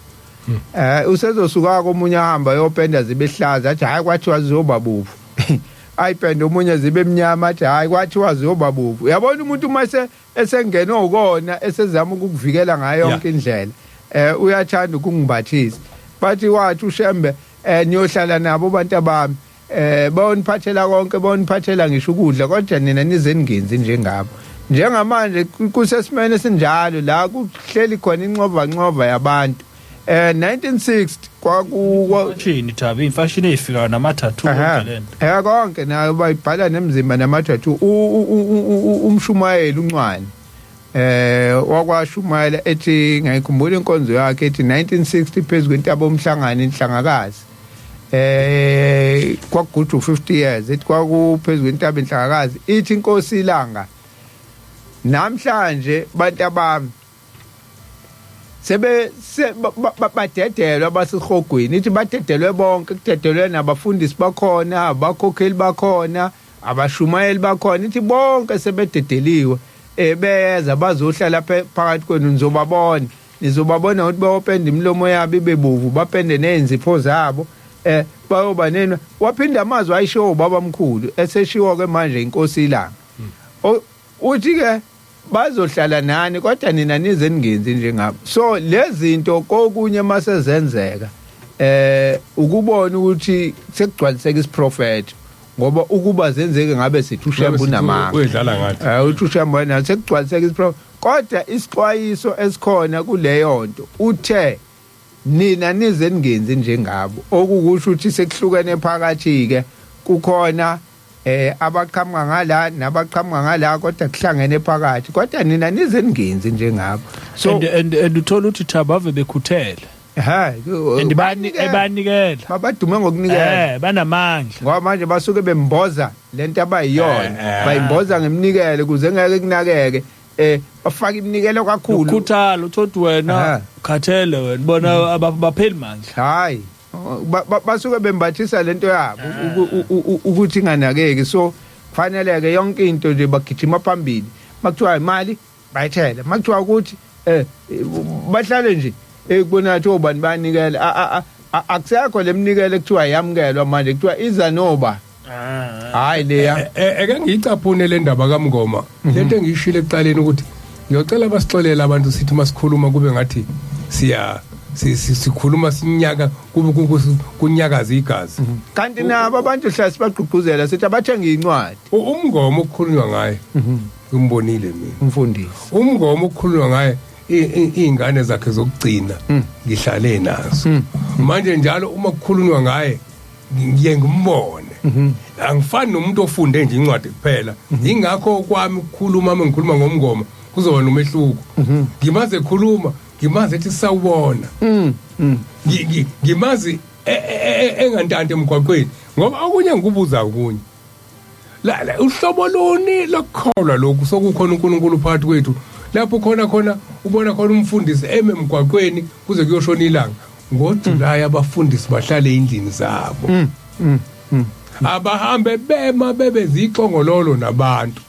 usezosuka komunye ahamba yopenda zibe hlaza athi hayi kwathiwa zizoba bovu ayipende omunye zibe emnyama athi hayi kwathi waziyoba bovu. Uyabona umuntu mase esengena ukona esezama ukukuvikela ngayo yonke indlela uyathanda ukungibathisa bathi wathi uShembe niyohlala nabo abantu abami bayoniphathela konke bayoniphathela ngisho ukudla kodwa nina nize ningenzi njengabo. Njengamanje kusesimene sinjalo la kuhleli khona incova yabantu 1960 kwakuthini Thabi imfashini efika namathathu lento konke nayo bayibhala nemzimba namathathu umshumayeli uncwane wakwashumayela ethi ngayikhumbula inkonzo yakhe ethi 1960 phezulu kwentaba omhlangano inhlangakazi kwakugudu 50 years ethi kwakuphezulu kwentaba inhlangakazi ithi inkosi ilanga namhlanje bantu abami sebe badedelwa basihogweni ithi badedelwe bonke kudedelwe nabafundisi bakhona abakhokheli bakhona abashumayeli bakhona ithi bonke sebededeliwe beza bazohlala phakathi kwenu nizobabona ukuthi bayopenda imilomo yabo ibebovu bapende nezipho zabo bayoba nena waphinda amazwi ayisho ubabamkhulu eseshiwo ke manje inkosi ilanga uthi ke bazohlala nani kodwa nina nize ningenzi njengabo. So lezi zinto kokunye masezenzeka ukubona ukuthi sekugcwaliseka isiprofeti ngoba ukuba zenzeke ngabe sithi uShembe unamanga wedlala ngathi uthi uShembe nathi sekugcwaliseka isiprofeti kodwa isixwayiso esikhona kuleyo nto uthe nina nize ningenzi njengabo okukusho ukuthi sekuhlukene phakathi ke kukhona abaqhamuka ngala nabaqhamuka ngala kodwa kuhlangene phakathi kodwa nina nize ningenzi njengabo. So and uthola ukuthi Thabave bekhuthele ebanikela babadume ngokunikela banamandla ngoba manje basuke bemboza lento abayiyona bayimboza ngeminikelo kuze ngeke kunakeke bafaka iminikelo kakhulu ukhuthalo uthi wena khathele wena bona abapheli mandla hayi basuke bembathisa lento yabo ukuthi inganakeki. So kufanele ke yonke into nje bagijima phambili makuthiwa imali bayithela makuthiwa ukuthi bahlale nje kubona ukuthi obani banikela akusekho leminikelo ekuthiwa yamukelwa manje kuthiwa iza noba hayi leya eke ngiyicaphune le ndaba kaMngoma lento engiyishilo ekuqaleni ukuthi ngiyocela basixolele abantu sithi masikhuluma kube ngathi sikhuluma sinyaka kube kunyakaza igazi kanti nabo abantu hlala sibagqugquzela sithi abathenga incwadi uMngoma okukhulunywa ngaye umbonile mina umfundisi uMngoma okukhulunywa ngaye izingane zakhe zokugcina ngihlale nazo manje njalo uma kukhulunywa ngaye ngiye ngimbone angifani nomuntu ofunde nje incwadi kuphela ingakho kwami ukukhuluma uma ngikhuluma ngoMngoma kuzoba nomehluko ngimaze ekhuluma ngimaze ethi sawubona ngimazi engantante emgwaqweni ngoba okunye ngikubuza okunye la uhlobo loni lokukholwa lokhu sokukhona uNkulunkulu phakathi kwethu lapho khona ubona khona umfundisi emgwaqweni kuze kuyoshona ilanga ngoJulayi abafundisi bahlale endlini zabo abahambe bebe zixongololo nabantu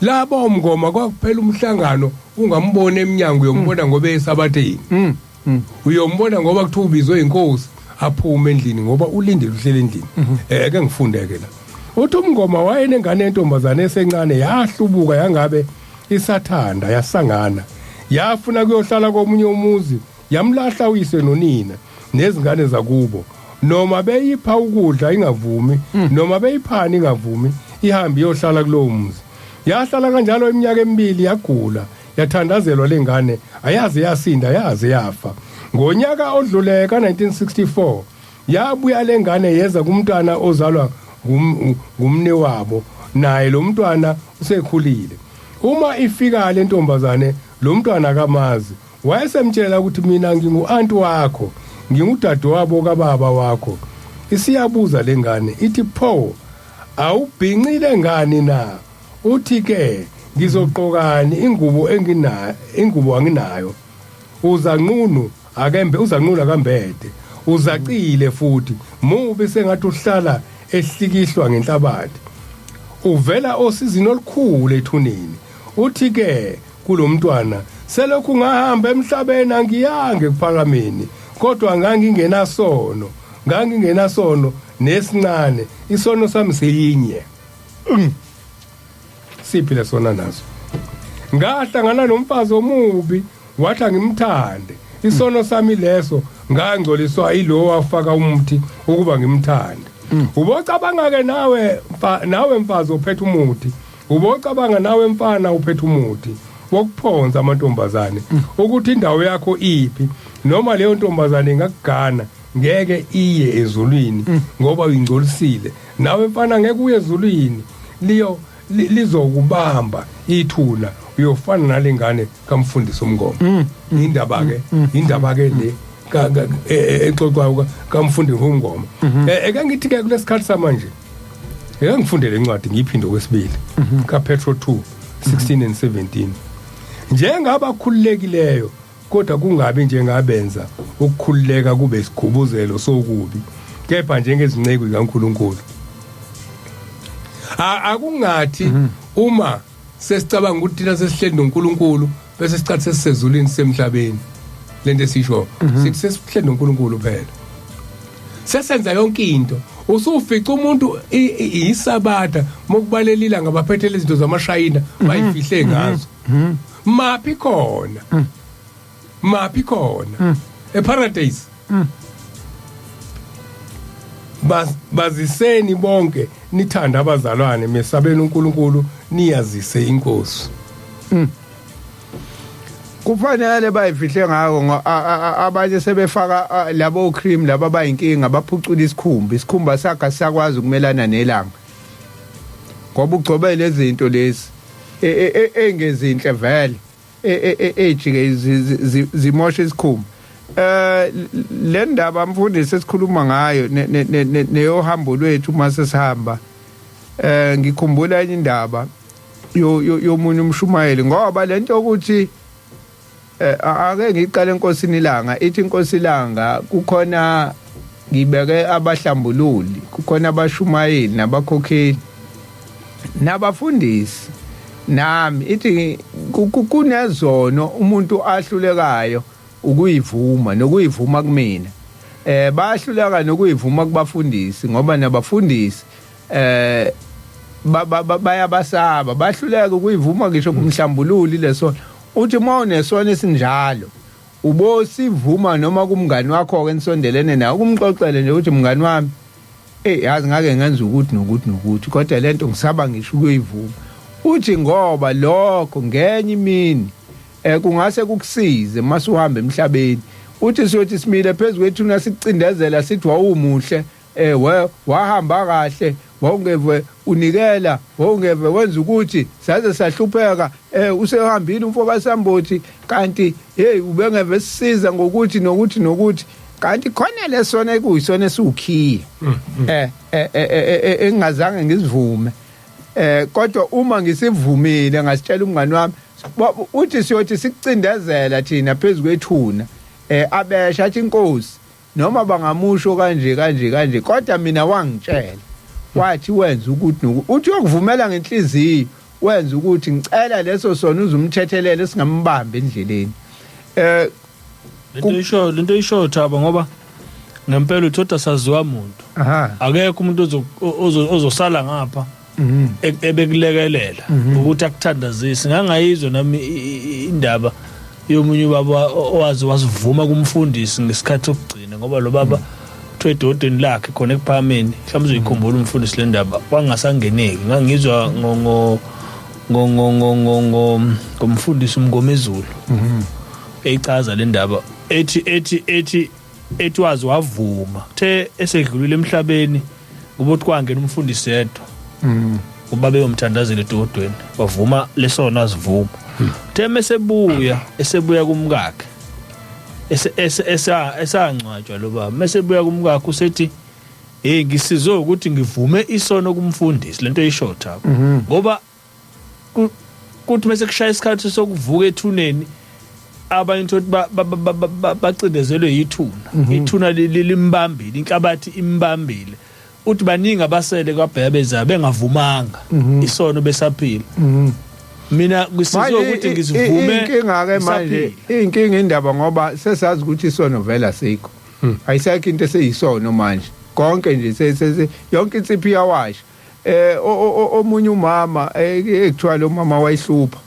labo uMngoma kwakuphela umhlangano ungambona eminyango uyombona ngoba esabatheni uyombona ngoba kuthiwa ubizwe inkosi aphume endlini ngoba ulindele uhlele endlini eke ngifundeke la uthi uMngoma wayenengane entombazane esencane yahlubuka yangabe isathanda yasangana yafuna kuyohlala komunye umuzi yamlahla uyise nonina nezingane zakubo noma beyipha ukudla ingavumi noma beyiphani ingavumi ihambe iyohlala kulowo muzi yahlala kanjalo iminyaka emibili yagula yathandazelwa lengane ayaze yasinda yaze yafa ngonyaka odluleka 1964 yabuya lengane yeza kumntwana ozalwa ngumne wabo naye lo mntwana usekhulile uma ifika le ntombazane lo mntwana kamazi wayesemtshela ukuthi mina ngingu-anti wakho ngingudade wabo kababa wakho isiyabuza lengane ithi pho awubhincile ngani na uthi ke ngizogqokani ingubo anginayo uzanqunu akambede uzacile futhi mubi sengathi uhlala ehlikihlwa ngenhlabathi uvela osizini olukhulu ethuneni uthi ke kulomntwana selokhu ngahamba emhlabeni angiyange kuphakameni kodwa ngangingenasono nesincane isono sami seyinye siphile sona nazo ngahlangana nomfazi omubi wathi ngimthande isono sami leso ngangcoliswa yilo wafaka umuthi ukuba ngimthande ubocabanga ke nawe mfazi ophethe umuthi ubocabanga nawe mfana uphethe umuthi wokuphonza amantombazane ukuthi indawo yakho iphi noma leyo ntombazane ingakugana ngeke iye ezulwini ngoba uyingcolisile nawe mfana ngeke uye ezulwini lizokubamba ithuna uyofana nalengane kamfundisi umngoma indaba ke le exoxwayo kamfundisi umngoma eke ngithi ke kulesikhathi samanje eke ngifundele incwadi ngiyiphinde kwesibili kaPetro 2:16 and 17 njengabakhululekileyo kodwa kungabi njengabenza ukukhululeka kube isigubuzelo sokubi kepha njengezinceku kaNkuluNkulu akungathi uma sesicabanga ukuthi thina sesihleli noNkulunkulu bese sicathi sesizulwini semhlabeni lento esisho sithi sesihleli noNkulunkulu phela sesenza yonke into usufica umuntu isabatha mokubalelila ngabaphethe lezi zinto zamashayina bayifihle ngazo maphi khona eparadise baziseni bonke nithanda abazalwane mesabeni uNkulunkulu niyazise inkosi kufanele bayifihle ngako abanye sebefaka labo cream laba bayinkinga baphucula isikhumba sakhe sakwazi ukumelana nelanga ngoba ugcobe lezi zinto lezi engezinhle vele ejike zimosha isikhumba le ndaba mfundisi esikhuluma ngayo neyohambo lwethu mase sihamba ngikhumbula enye indaba yomunye umshumayeli ngoba lento ukuthi ake ngiqale enkosini ilanga ithi inkosi ilanga kukhona ngibeke abahlambululi kukhona abashumayeli nabakhokheli nabafundisi nami ithi kunezono umuntu ahlulekayo ukuyivuma nokuyivuma kumina bayahluleka nokuyivuma kubafundisi ngoba nabafundisi bayabasaba bahluleka ukuyivuma ngisho kumhlambululi leso uthi mawunesona esinjalo ubosivuma noma kumngani wakho ke nisondelene naye ukumxoxele nje ukuthi mngani wami yazi ngake ngenza ukuthi nokuthi kodwa lento ngisaba ngisho ukuyivuma uthi ngoba lokho ngenye imini kungase kukusize mase uhamba emhlabeni uthi siyothi simile phezulu kwethu nasicindezela sithi wawumuhle wahamba kahle wawungeve unikela wawungeve wenza ukuthi saze sahlupheka usehambile umfoka Sambothi kanti ubengeve sisiza ngokuthi nokuthi kanti khona lesona ekuyisona esukhiye engazange ngizivume kodwa uma ngisivumile ngasitshela umngani wami uthi siyothi sikucindezela thina phezulu kwethuna abesha athi inkosi noma bangamusho kanje kodwa mina wangitshela wathi wenza ukuthi uthi uyokuvumela ngenhliziyo wenza ukuthi ngicela leso sona uzumthethelele esingambamba endleleni lento isho Thaba ngoba ngempela uthoda saziwa umuntu akekho umuntu ozosala ngapha ebekulekelela ukuthi akuthandazise ngangayizwa nami indaba yomunye baba owazi wasivuma kumfundisi ngesikhathi sokugcina ngoba lo baba edodeni lakhe khona ekuphameni mhlawumbe uzikhumbula umfundisi le ndaba wangasangeneki ngangizwa ngomfundisi umngomezulu eyichaza le ndaba ethi wazi wavuma the esedlulile emhlabeni kubothi kwangena umfundisi yedwa ubabe yomthandazeli edodweni wavuma lesona azivuma the esebuya kumkakhe esangcwatshwa lo baba mesebuya kumkakhe usethi ngisizwe ukuthi ngivume isono kumfundisi lento eyishotha ngoba kuthi mase kushaya isikhathi sokuvuka ethuneni abantu bacindezelwe ithuna limbambile inhlabathi imbambile uthi baningi abasele kwabhebeza bengavumanga isono besaphila mina kusizwe ukuthi ngizivume inkinga ke manje inkinga indaba ngoba sesazi ukuthi isono vela sikho ayisekho into eseyisono manje konke nje yonke insipho iyawasha. Omunye umama ekuthiwa lo mama wayihlupha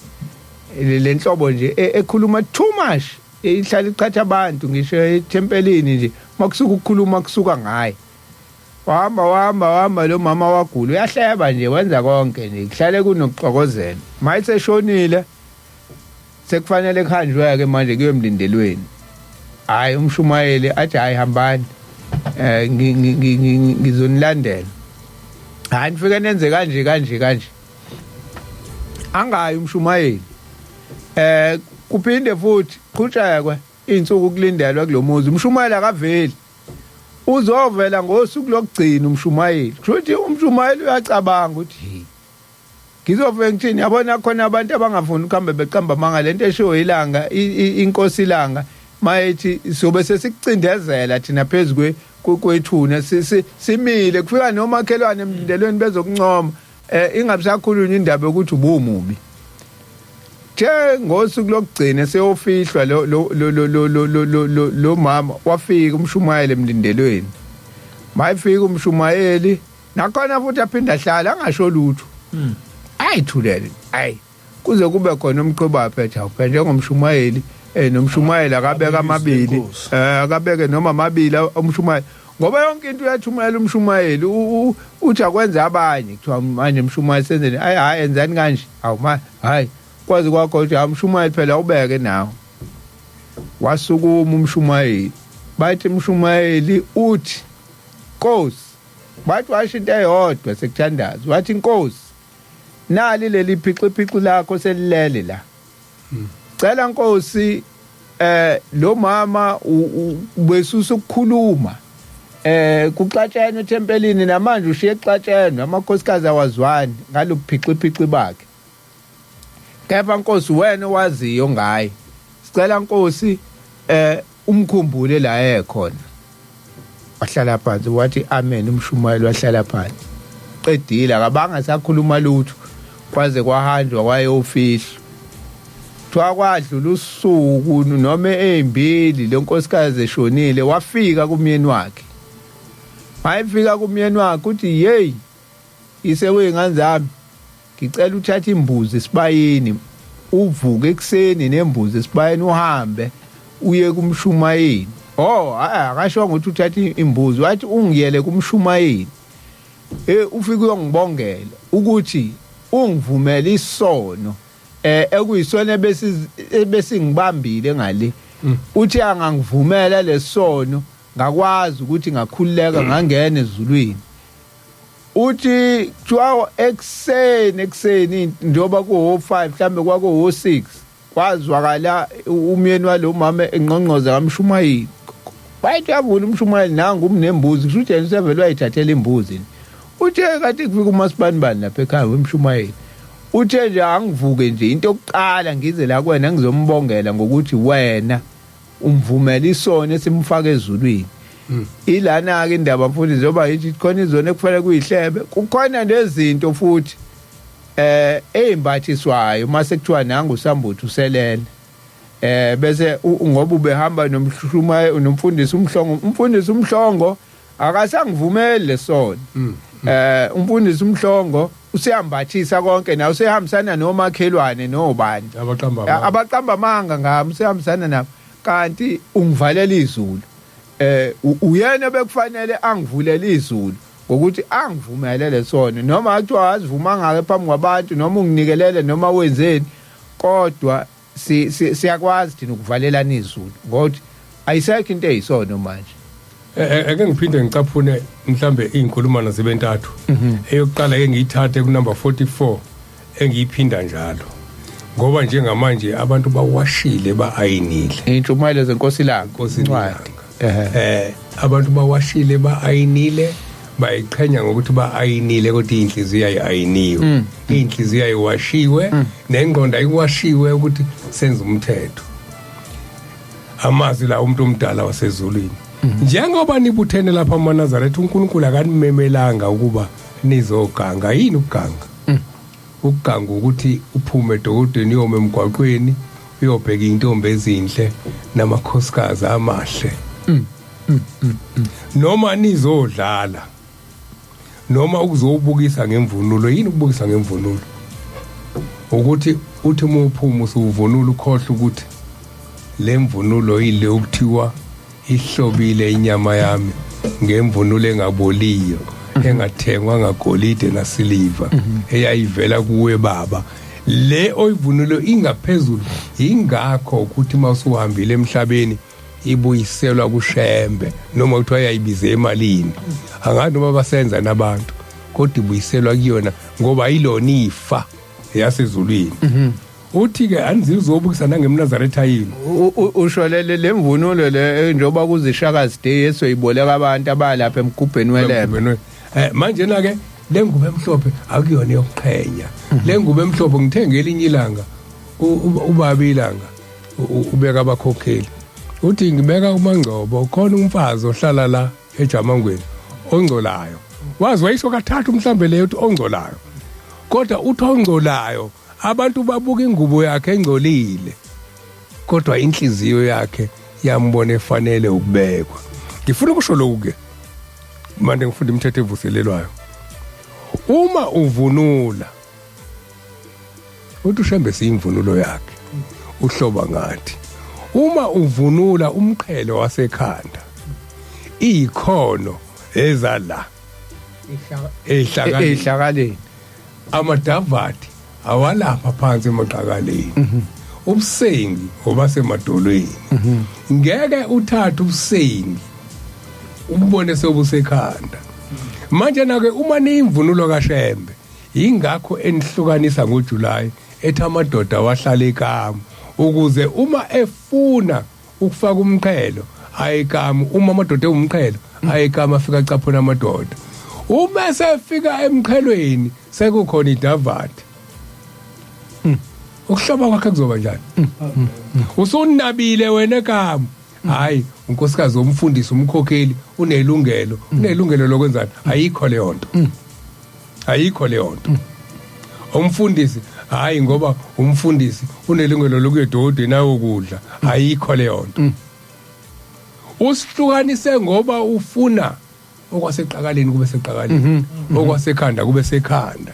le nhlobo nje ekhuluma too much, ihlala ichatha abantu ngisho ethempelini nje makusuka ukukhuluma kusuka ngaye. Wahamba lo mama wagula uyahleba nje wenza konke nje kuhlale kunokuxokozela. Mayithe eshonile sekufanele kuhanjwe-ke manje kuyemlindelweni. Hayi umshumayeli athi hayi hambani ngizonilandela. Hayi nifike nenze kanje angayi umshumayeli. Kuphinde futhi qhutshekwe insuku kulindelwa kulomuzi. Umshumayeli akaveli, uzovela ngosuku lokugcina umshumayeli. Kushuthi umshumayeli uyacabanga ukuthi ngizovela ngithini. Yabona khona abantu abangafuni ukuhamba beqamba manga lento eshiwo ilanga inkosi ilanga mayithi sobe sesikucindezela thina phezulu kwethuna simile kufika nomakhelwane emlindelweni bezokuncoma ingabisakhulunywa indaba yokuthi ubumubi. Ngosuku lokugcina seyofihlwa lo mama wafika umshumayeli emlindelweni. Mayifika umshumayeli nakhona futhi aphinda ahlala angasho lutho. Ayithulele kuze kube khona umqhuba aphethe awuphe njengomshumayeli nomshumayeli akabeka amabili akabeke noma amabili umshumayeli ngoba yonke into uyathumela umshumayeli uthi akwenza abanye kuthiwa manje umshumayeli senzeni hayi enzani kanje hayi kwazi kwakho ukuthi umshumayeli phela ubeke nawo. Wasukuma umshumayeli bathi umshumayeli uthi Nkosi, bathi washo into eyodwa sekuthandaza wathi Nkosi nali leli phiqiphiqi lakho selilele la. Cela Nkosi lo mama besusa ukukhuluma kuxatshana ethempelini namanje ushiye exatshana amakhosikazi awazwani ngalobuphiqiphiqi bakhe. Kepha Nkosi wena waziyo ngaye. Sicela Nkosi umkhumbule la ekhona. Wahlala phansi wathi amen umshumayeli wahlala phansi. Qedile akabanga sakhuluma lutho kwaze kwahanjwa kwayofihlwa. Twakwadlula usuku noma ezimbili lenkosikazi eshonile wafika kumyeni wakhe. Mayifika kumyeni wakhe uthi hey ise wengane zami ngicela uthathe imbuzi esibayeni uvuke ekseni nembuzi esibayeni uhambe uye kumshumayeli. Akasho ukuthi uthathe imbuzi wathi ungiyele kumshumayeli ufike uyongibongela ukuthi ungivumela isono ekuyisona besingibambile ngale. Uthi angangivumela lesono ngakwazi ukuthi ngakhululeka ngangena ezulwini. Uthi kuthiwa ekseni njoba ku-5 mhlambe kwaku-6 kwazwakala umyeni walo mama engqongqoza kamshumayeli. Bayithi yavula umshumayeli nangu umnembuzi kusho ukuthi yena usevele wayithathela imbuzi. Uthe kanti kufika umasipalibani lapha ekhaya wemshumayeli. Uthe nje angivuke nje into yokuqala ngize la kwena ngizombongela ngokuthi wena umvumela isono esimfaka ezulwini. Ilana ke indaba mfundi njoba yithi khona izona ekufanele kuyihlebe kukhona nezinto futhi ezimbathiswayo mase kuthiwa nangu uSambuthu uselele. Bese ngoba ubehamba nomshumayeli unomfundisi umhlongo akasangivumeli lesono. Umfundisi umhlongo useyambathisa konke nawe usehambisana nomakhelwane nobani abaqamba amanga ngami usehambisana nabo kanti ungivalela izulu. Uyena bekufanele angivulele izulu ngokuthi angivumele lesono noma kuthiwa azivuma ngake phambi kwabantu noma unginikelele noma wenzeni kodwa siyakwazi thina ukuvalelana izulu ngokuthi ayisekho into eyisono manje. Ake ngiphinde ngicaphune mhlambe izinkulumana zibe ntathu. Eyokuqala ke ngiyithathe ku number 44 engiyiphinda njalo. Ngoba njengamanje abantu bawashile baayinile. Intshumayelo zenkosi lakho incwadi. Abantu bawashile baayinile bayiqhenya ngokuthi baayinile kodwa inhliziyo ayayiniwe. Inhliziyo ayiwashiwe nengqondo ayiwashiwe ukuthi senze umthetho. Amazi la umuntu omdala wasezulwini. Njengoba nibuthene lapha eManazaretha uNkulunkulu akanimemelanga ukuba nizoganga yini ukuganga. Ukuganga ukuthi uphume edokodweni uyome emgwaqweni uyobheka intombi ezinhle namakhosikazi amahle. noma nizodlala noma ukuzobukisa ngemvunulo yini ukubukisa ngemvunulo ukuthi uthi umuphuma usuvunula ukhohle ukuthi lemvunulo ile ukuthiwa ihlobile inyama yami ngemvunulo engaboliyo engathengwa ngagolide nasiliva eyayivela kuwe baba le oyivunulo ingaphezulu ingakho ukuthi masuhambile emhlabeni ibuyiselwa kushembe noma uthiwa yayibize emalini angani noma basenza nabantu kodwa ibuyiselwa kuyona ngoba yilona ifa yasezulwini uthi ke anizizobukisa nangemnazaretha yini ushwelele lemvunulo le njoba kuzishakazi day esoyiboleka abantu abalapha emgubheni welembe manje na ke lengubo emhlophe akuyona yokuqhenya lengubo emhlophe ngithengele inye ilanga ubaba ilanga ubeka abakhokheli uthi ngibeka uMangcobo khona umfazi ohlala la eJamangweni ongcolayo wazi wayisho kathathu mhlambe leyo uthi ongcolayo kodwa uthi ongcolayo abantu babuka ingubo yakhe engcolile kodwa inhliziyo yakhe yambona efanele ukubekwa ngifuna ukusho lokhu ke manje ngifunda imithetho evuselelwayo uma uvunula uthi ushembe siyimvunulo yakhe uhloba ngathi uma uvunula umqhele wasekhanda ikhono ezala ehlakaleni amadavati awalapha phansi emaqakaleni ubusengi obasemadolweni ngeke uthathe ubusengi umbone sobusekhanda manje na ke uma niyimvunulo kaShembe ingakho enihlukanisa ngoJuly ethi amadoda wahlala ekama ukuze uma efuna ukufaka umqhelo ayekama uma amadoda ewumqhelo ayekama afika acaphuna amadoda uma sefika emqhelweni sekukhona idavati ukuhloba kwakhe kuzoba njani usunabile wena ekama hayi unkosikazi omfundisi umkhokheli unelungelo lokwenzana ayikho leyo nto umfundisi hayi ngoba umfundisi unelungelo lokuyedodwe nawo ukudla ayikho leyo nto usihlukanise ngoba ufuna okwaseqakaleni kube seqakaleni okwasekhanda kube sekhanda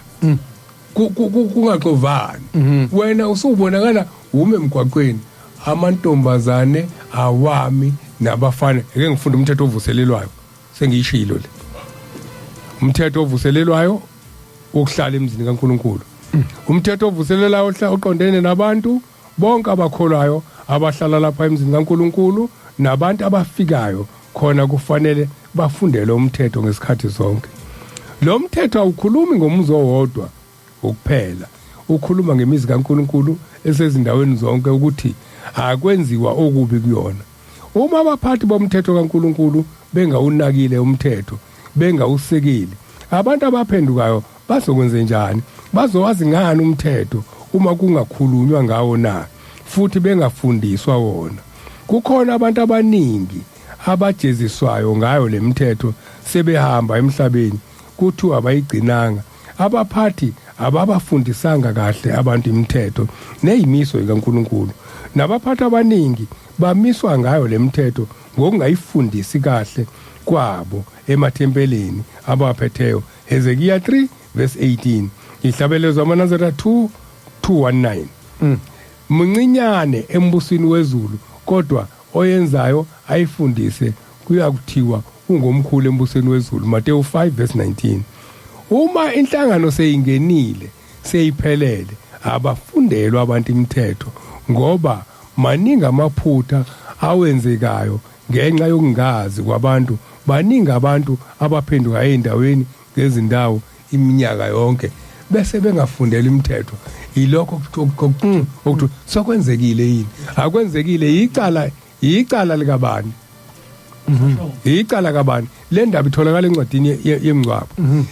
kungaxovani wena usubonakala ume emgwaqweni amantombazane awami nabafana ake ngifunda umthetho ovuselelwayo sengiyishilo le umthetho ovuselelwayo ukuhlala emzini kaNkuluNkulu umthetho ovuselelayo oqondene nabantu bonke abakholwayo abahlala lapha emzini kaNkuluNkulu nabantu abafikayo khona kufanele bafundele umthetho ngesikhathi sonke lo mthetho awukhulumi ngomuzi owodwa ukuphela ukhuluma ngemizi kaNkuluNkulu esezindaweni zonke ukuthi akwenziwa okubi kuyona uma abaphathi bomthetho kaNkuluNkulu bengawunakile umthetho bengawusekeli abantu abaphendukayo bazokwenza njani bazowazi ngani umthetho uma kungakhulunywa ngawo na futhi bengafundiswa wona kukhona abantu abaningi abajeziswayo ngayo lemithetho sebehamba emhlabeni kuthiwa abayigcinanga abaphathi ababafundisanga kahle abantu imithetho nezimiso kaNkuluNkulu nabaphathi abaningi bamiswa ngayo lemithetho ngokungayifundisi kahle kwabo emathempeleni abaphetheyo Hezekiya 3 verse 18 ihlabelezo amanazara 2:19 Municinyane embusweni wezulu kodwa oyenzayo ayifundise kuyakuthiwa ungomkhulu embusweni wezulu Mateyu 5 verse 19 Uma inhlangano seyingenile seyiphelele abafundelwa abantu imithetho ngoba maningi amaphutha awenzekayo ngenxa yokungazi kwabantu baningi abantu abaphenduka eindaweni ngezindawo iminyaka yonke bese bengafundela imithetho ilokho ukuthi sokwenzekile yini akwenzekile icala likabani icala kabani le ndaba itholakala encwadini yemncwabo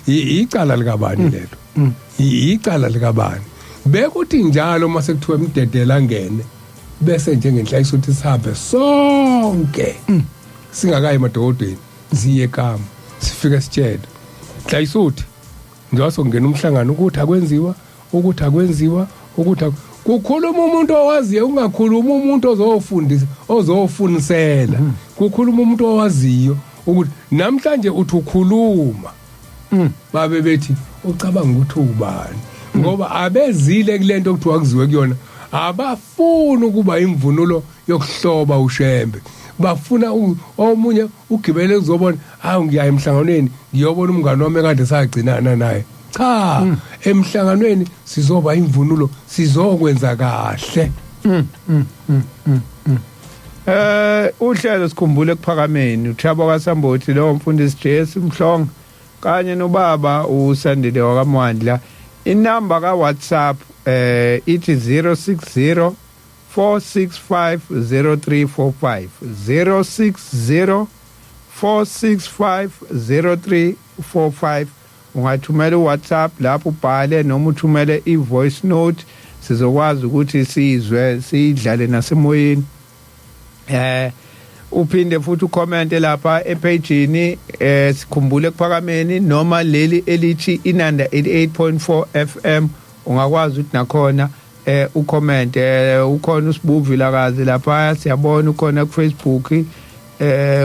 icala likabani lelo icala likabani bekuthi njalo mase kuthiwa imdedela ngene bese njengenhlayisa ukuthi sihambe sonke singakayi emadodeni ziye ekama sifike sitshela hlayisa uthi njengoba sokungena umhlangano ukuthi akwenziwa kukhuluma umuntu owaziyo ungakhuluma umuntu ozofunisela kukhuluma umuntu owaziyo ukuthi namhlanje uthi ukhuluma babe bethi ucabanga ukuthi ubani ngoba abezile kulento okuthiwa kuziwe kuyona abafuni ukuba imvunulo yokuhloba ushembe bafuna omunye ugibele kuzobona ngiya emhlanganweni ngiyobona umngane wami kade sagcinana naye cha emhlanganweni sizoba imvunulo sizokwenza kahle uhlelo sikhumbule kuphakameni uThabo kaSambothi lo mfundisi Jesu Mhlonga kanye nobaba uSandile wakamwandla inamba ka WhatsApp ithi 060 4650345 060 4650345 ungathumela uWhatsApp lapho ubhale noma uthumele ivoice note sizokwazi ukuthi sizwe sidlale nasemoyeni uphinde futhi ucomment lapha epageini sikhumbule kuphakameni noma leli elithi inanda 88.4 FM ungakwazi ukuthi nakhona ucomment ukhona usibuvilakazi lapha siyabona ukhona ku Facebook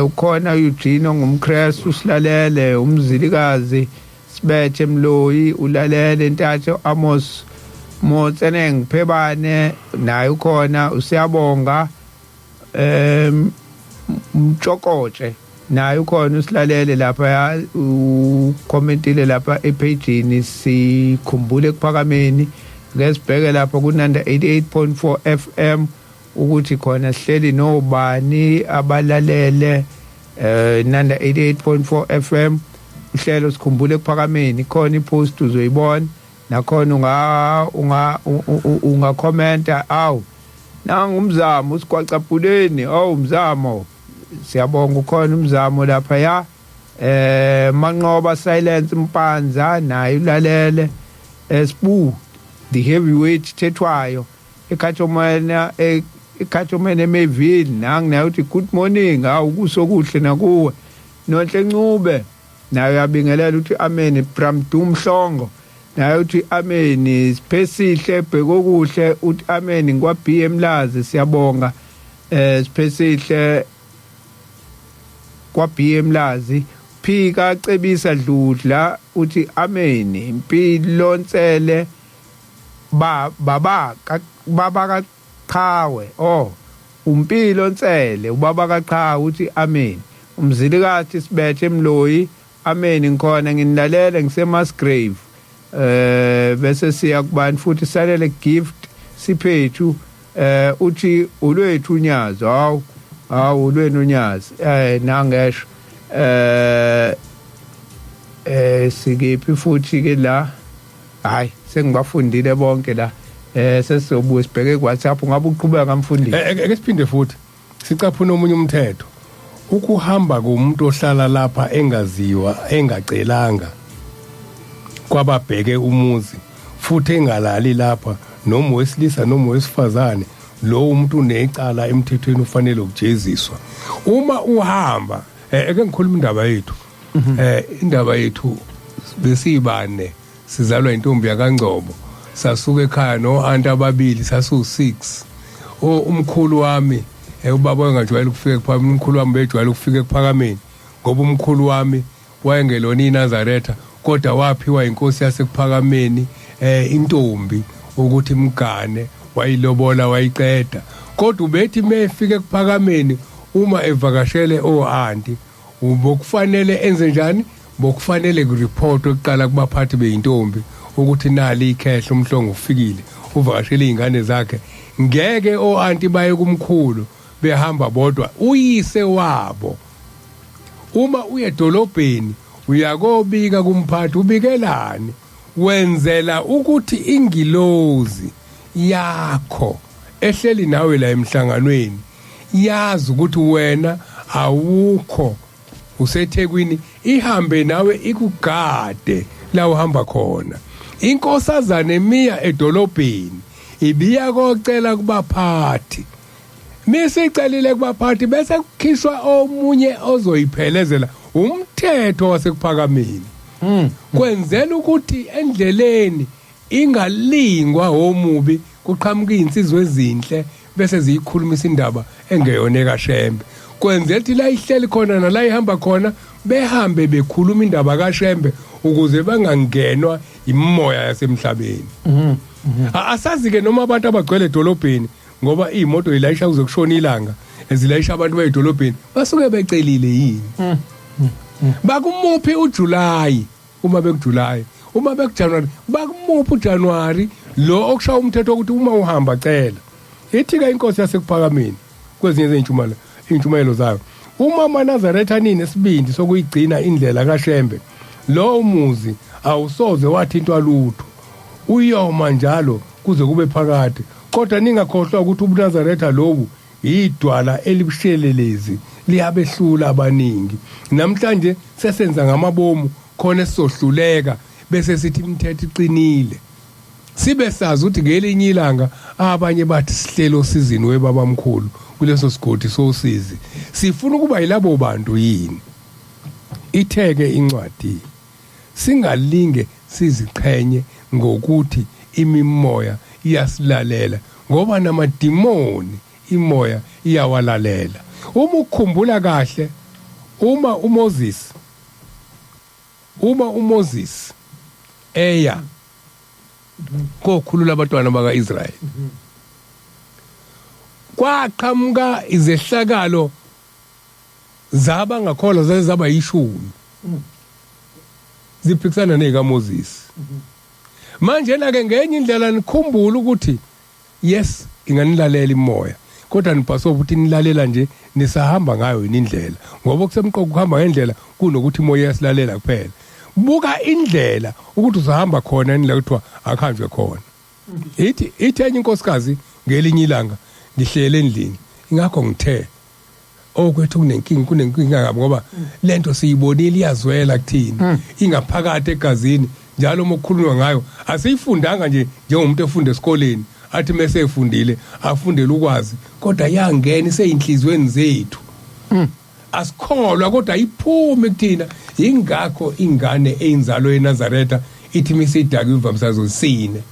ukhona Eugene ngumKristu usilalele umzilikazi Sibethe Mloyi ulalele Ntatho Amos Motseneng Phebane naye ukhona usiyabonga Mtshokotshe naye ukhona usilalele lapha ucommentile lapha epageini sikhumbule kuphakameni ngesibheke lapha kunanda 88.4 FM ukuthi khona sihleli nobani abalalele nanda 88.4 FM uhlelo sikhumbule kuphakameni khona ipost uzoyibona nakhona unga commenta nangumzamo usikwacapuleni umzamo siyabonga ukhona umzamo lapha ya Manqoba Silence Mpanza naye ulalele Sbu the heavyweight thethwayo ekhathomene Meville nanginayo uthi good morning ukusokuhle nakuwe Nonhle Ncube naye uyabingelela uthi amen Bramdum Mhlongo naye uthi amen Siphesihle bhekokuhle uthi amen ngwa BM Lazi siyabonga Siphesihle kwa BM Lazi phika cebisa Dludla uthi amen impilo ntsele baba kaQhawe umpilo ntsele ubaba kaQhawe uthi amen umzilikazi Sibethe Mloyi amen ngikhona nginilalela ngiseMasgrave bese siya kubani futhi salele gift siphethu uthi ulwethu unyazo ulwenu unyazi nangesho sikephi futhi ke la hayi sengibafundile bonke la sesizobuye sibheke kuWhatsApp ngabe uqhubeka ngamfundisi ake siphinde futhi sicaphuna omunye umthetho ukuhamba komuntu ohlala lapha engaziwa engacelanga kwababheke umuzi futhi engalali lapha noma wesilisa noma wesifazane lo umuntu unecala emthethweni ufanele ukujeziswa uma uhamba ake ngikhuluma indaba yethu indaba yethu besibane sizalwa intombi yaKaNgcobo sasuka ekhaya no-anti ababili sasu6 umkhulu wami ubaba engajwayele ukufika kuphakameni umkhulu wami bejwayele ukufika kuphakameni ngoba umkhulu wami wayengelona iNazaretha kodwa waphiwa inkosi yasekuphakameni intombi ukuthi imgane wayilobola wayiqeda kodwa ubethi mefike kuphakameni uma evakashele o-anti bokufanele enze njani bokufanele kureport oqala kubaphathi beyintombi ukuthi nali ikhehla umhlongo ufikile uvakashele izingane zakhe ngeke o-anti baye kumkhulu behamba bodwa uyise wabo uma uye edolobheni uyakobika kumphathi ubikelani wenzela ukuthi ingilozi yakho ehleli nawe la emhlanganweni yazi ukuthi wena awukho useThekwini ihambe nawe ikugade la uhamba khona inkosazana emiya edolobheni ibiya kocela kubaphathi misicalile kubaphathi bese kukhishwa omunye ozoyiphelezela umthetho wasekuphakameni kwenzela ukuthi endleleni ingalingwa omubi kuqhamuka insizwe ezinhle bese ziyikhulumisa indaba engeyona kaShembe kwenzela ukuthi la ihleli khona nala ihamba khona behambe bekhuluma indaba kaShembe ukuze bangangenwa imimoya yasemhlabeni. Asazi ke noma abantu abagcwele edolobheni ngoba imoto ilayisha kuze kushona ilanga ezilayisha abantu bayedolobheni basuke becelile yini. Bakumuphi uJuly uma bekuJuly uma bekuJanuary bakumuphi uJanuary lo okushaya umthetho ukuthi uma uhamba cela ithi ka inkosi yasekuphakameni kwezinye intshumayelo zayo uma maNazaretha nini esibindi sokuyigcina indlela kaShembe lo umuzi awusoze wathintwa lutho uyoma njalo kuze kube phakade kodwa ningakhohlwa ukuthi uNazaretha lobu idwala elibushelelezi liyabehlula abaningi namhlanje sesenza ngamabomu khona sizohluleka bese sithi imithetho iqinile sibe sazi ukuthi ngelinye ilanga abanye bathi sihlelo sizini webabamkhulu kuleso sigodi sosizi sifuna ukuba yilabo bantu yini itheke incwadi singalinge siziqhenye ngokuthi imimoya iyasilalela ngoba namadimoni imoya iyawalalela uma ukukhumbula kahle uma uMoses eya kokhulula abantwana bakaIsrael kwaqhamuka izehlakalo zaba ngakholwa zaba yishumi ziphikisana nezikaMoses manje la ke ngenye indlela nikhumbula ukuthi yes inganilalela imoya kodwa nibhaso ukuthi nilalela nje nisahamba ngayo indlela ngoba kusemqoka ukuhamba ngendlela kunokuthi imoya yasilalela kuphela buka indlela ukuthi uzahamba khona indlela kuthiwa akhanjwe khona ithi enye inkosikazi ngelinye ilanga ngihlele endlini ingakho ngithe okwethu kunenkinga kabi ngoba lento siyibonile iyazwela kuthini ingaphakathi egazini njalo uma ukukhulunywa ngayo asiyifundanga nje njengomuntu efunda esikoleni athi mase efundile afundele ukwazi kodwa yangena iseyinhlizweni zethu asikholwa kodwa iphume kuthina ingakho ingane einzalo yeNazaretha ithi misidaka ivamsazo sine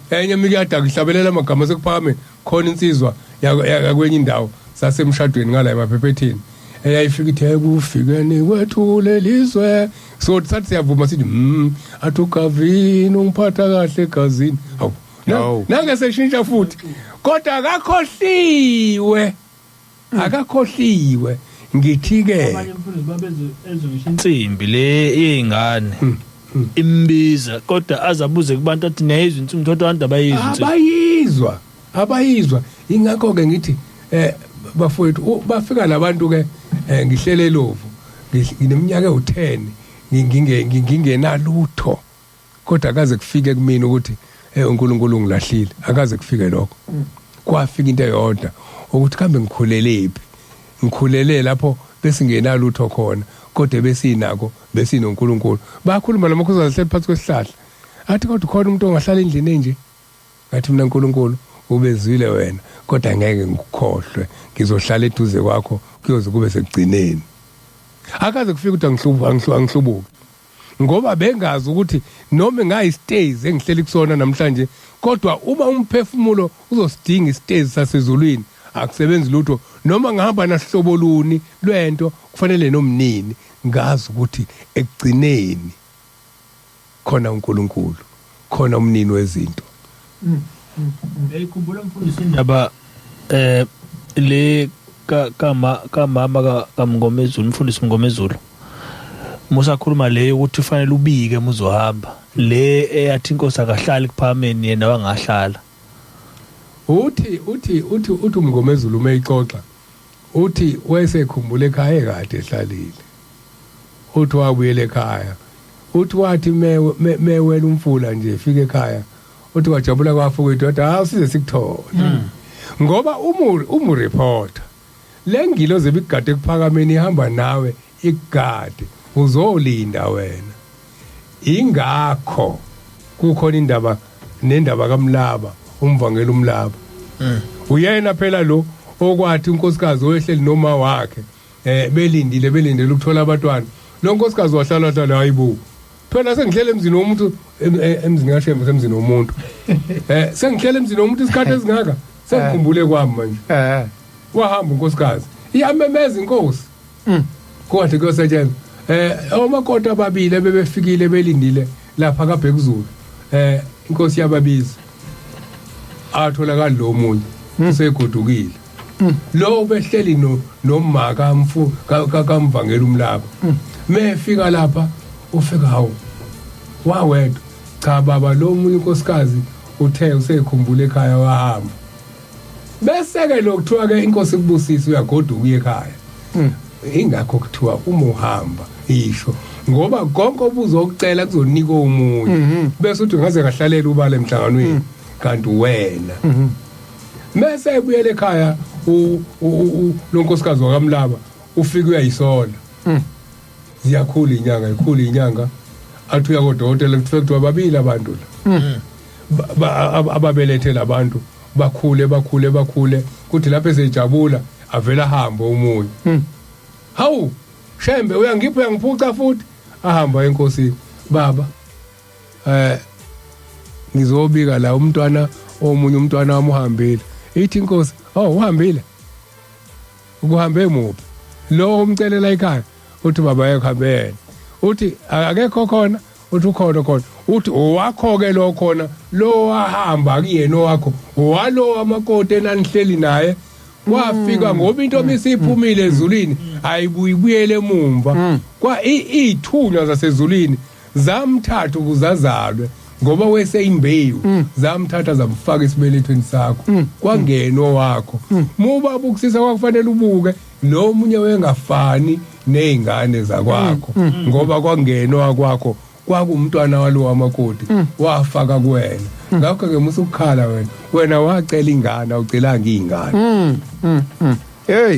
enye mikiyadaka ihlabelela amagama sekuphakame khona insizwa yakwenye indawo sasemshadweni ngala emaphephetini eyayifika ithi kufikeni kwethu lelizwe so sathi siyavuma sithi athukavini ungiphatha kahle egazini hawu nange seshintsha futhi kodwa akakhohliwe ngithi ke abanye mfundi babeze ezongisho insimbi le yezingane imbiza kodwa azabuze kubantu athi niyayizwa insimbi kodwa abantu abayizwa ingakho ke ngithi bafowethu bafika labantu ke ngihlele lovu ngineminyaka u10 ngingenalutho kodwa akaze kufike kumina ukuthi uNkulunkulu ngilahlile akaze kufike lokho kwafika into eyodwa ukuthi kambe ngikhulele lapho bese ngenalutho khona kodwa besinako besinoNkulunkulu bakhuluma lamakhosi ahleli phansi kwesihlahla athi kodwa khona umuntu ongahlala endlini enje ngathi mina uNkulunkulu ubezwile wena kodwa ngeke ngikukhohlwe ngizohlala eduze kwakho kuyoze kube sekugcineni akaze kufika ukuthi angihlubuki ngoba bengazi ukuthi noma ngayistays engihleli kusona namhlanje kodwa uma umphefumulo uzosidinga istays sasezulwini akusebenzi lutho noma ngihamba nasihlobo luni lwento kufanele nomnini ngazi ukuthi ekugcineni khona uNkulunkulu khona umnini wezinto ngiyikhumbula mfundisi indaba le kamama kaMngomezulu umfundisi Mngomezulu musakhuluma leyo ukuthi ufanele ubike muzohamba le eyathi inkosi akahlali kuphameni yena wangahlala uthi uMngomezulu umeyixoxa uthi wayesekhumbule ekhaya kade ehlalile uthi wabuyela ekhaya uthi wathi mewela umfula nje efika ekhaya uthi wajabula kwafowethu wathi size sikuthola ngoba reporter lengilo zebigade ekuphakameni ihamba nawe igade uzolinda wena ingakho kukhona indaba nendaba kaMlaba umvangela uMlaba uyena phela lo okwathi unkosikazi oyehleli noma wakhe belindile ukuthola abantwana lo nkosikazi wahlala hayibo phela sengidlela emzini womuntu emzini kaShembe semzini womuntu sengidlela emzini womuntu isikhathi esingaka sengikhumbule kwami manje wahamba unkosikazi iyamemeza inkosi kodwa kuyosetshenzwa omakoti ababili bebefikile belindile lapha kaBhekuzulu inkosi yababiza atholakala lo munye usegodukile lo behleli nomaka kamvangela umlaba mefika lapha ufika hawo wawedwa cha baba lo munye inkosikazi uthe usekhumbula ekhaya wahamba bese ke lokuthiwa ke inkosi kubusisa uyagoduka ekhaya ingakho kuthiwa uma uhamba isho ngoba konke obuzokucela kuzonika umunye bese uthi ngaze ngahlalela ubale emhlanganweni kanti wena mase ebuyele ekhaya lo nkosikazi wakamlaba ufike uyayisola ziyakhula inyanga athi uya kodokotela kuthiwa babili abantu la ababelethela abantu bakhule kuthi lapho esejabula avela hamba umunye hawu Shembe uyangipha uyangiphuca futhi ahamba enkosini baba ngizobika la omunye umntwana wami uhambile ithi inkosi uhambile ukuhambe muphi lo umcelela ekhaya uthi baba yakhambele uthi akekho khona uthi ukhona uthi owakho ke lo khona lo wahamba kuyena owakho walo amakoti enanihleli naye wafika ngoba into misiphumile ezulwini ayibuyele emumva kwa ithunywa zasezulwini zamthatha ukuzazalwe ngoba weseyimbewu zamthatha zamfaka isibelethweni sakho kwangena owakho muba bukusisa kwakufanele ubuke lo munye wengafani nezingane zakwakho ngoba kwangena owakwakho kwakumntwana walo wamakoti wafaka kuwena ngakho ke musukukhala wena wacela ingane ucelanga izingane hey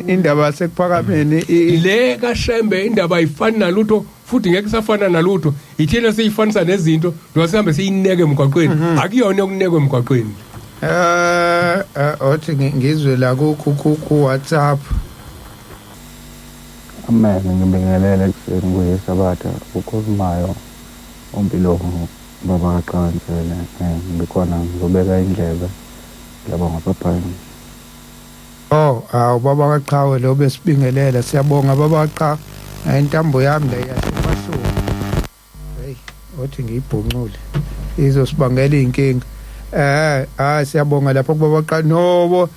indaba sekuphakameni le kaShembe indaba ayifani nalutho futhi ngeke safana nalutho ithina siyifanisa nezinto losihambe siyineke emgwaqweni akuyona ukunekwe emgwaqweni othi ngizwe la ku WhatsApp amene ngibingelele kuseni kuyisabatha ukhulumayo umpilongo baba kaQansele ngikhona ngizobeka indlebe laba ngapaphani baba kaQhawe lo besibingelela siyabonga baba kaQha intambo yami le yashumashuma hey othi ngiyibhonqule izosibangela inkinga siyabonga lapho kubaba kaQha no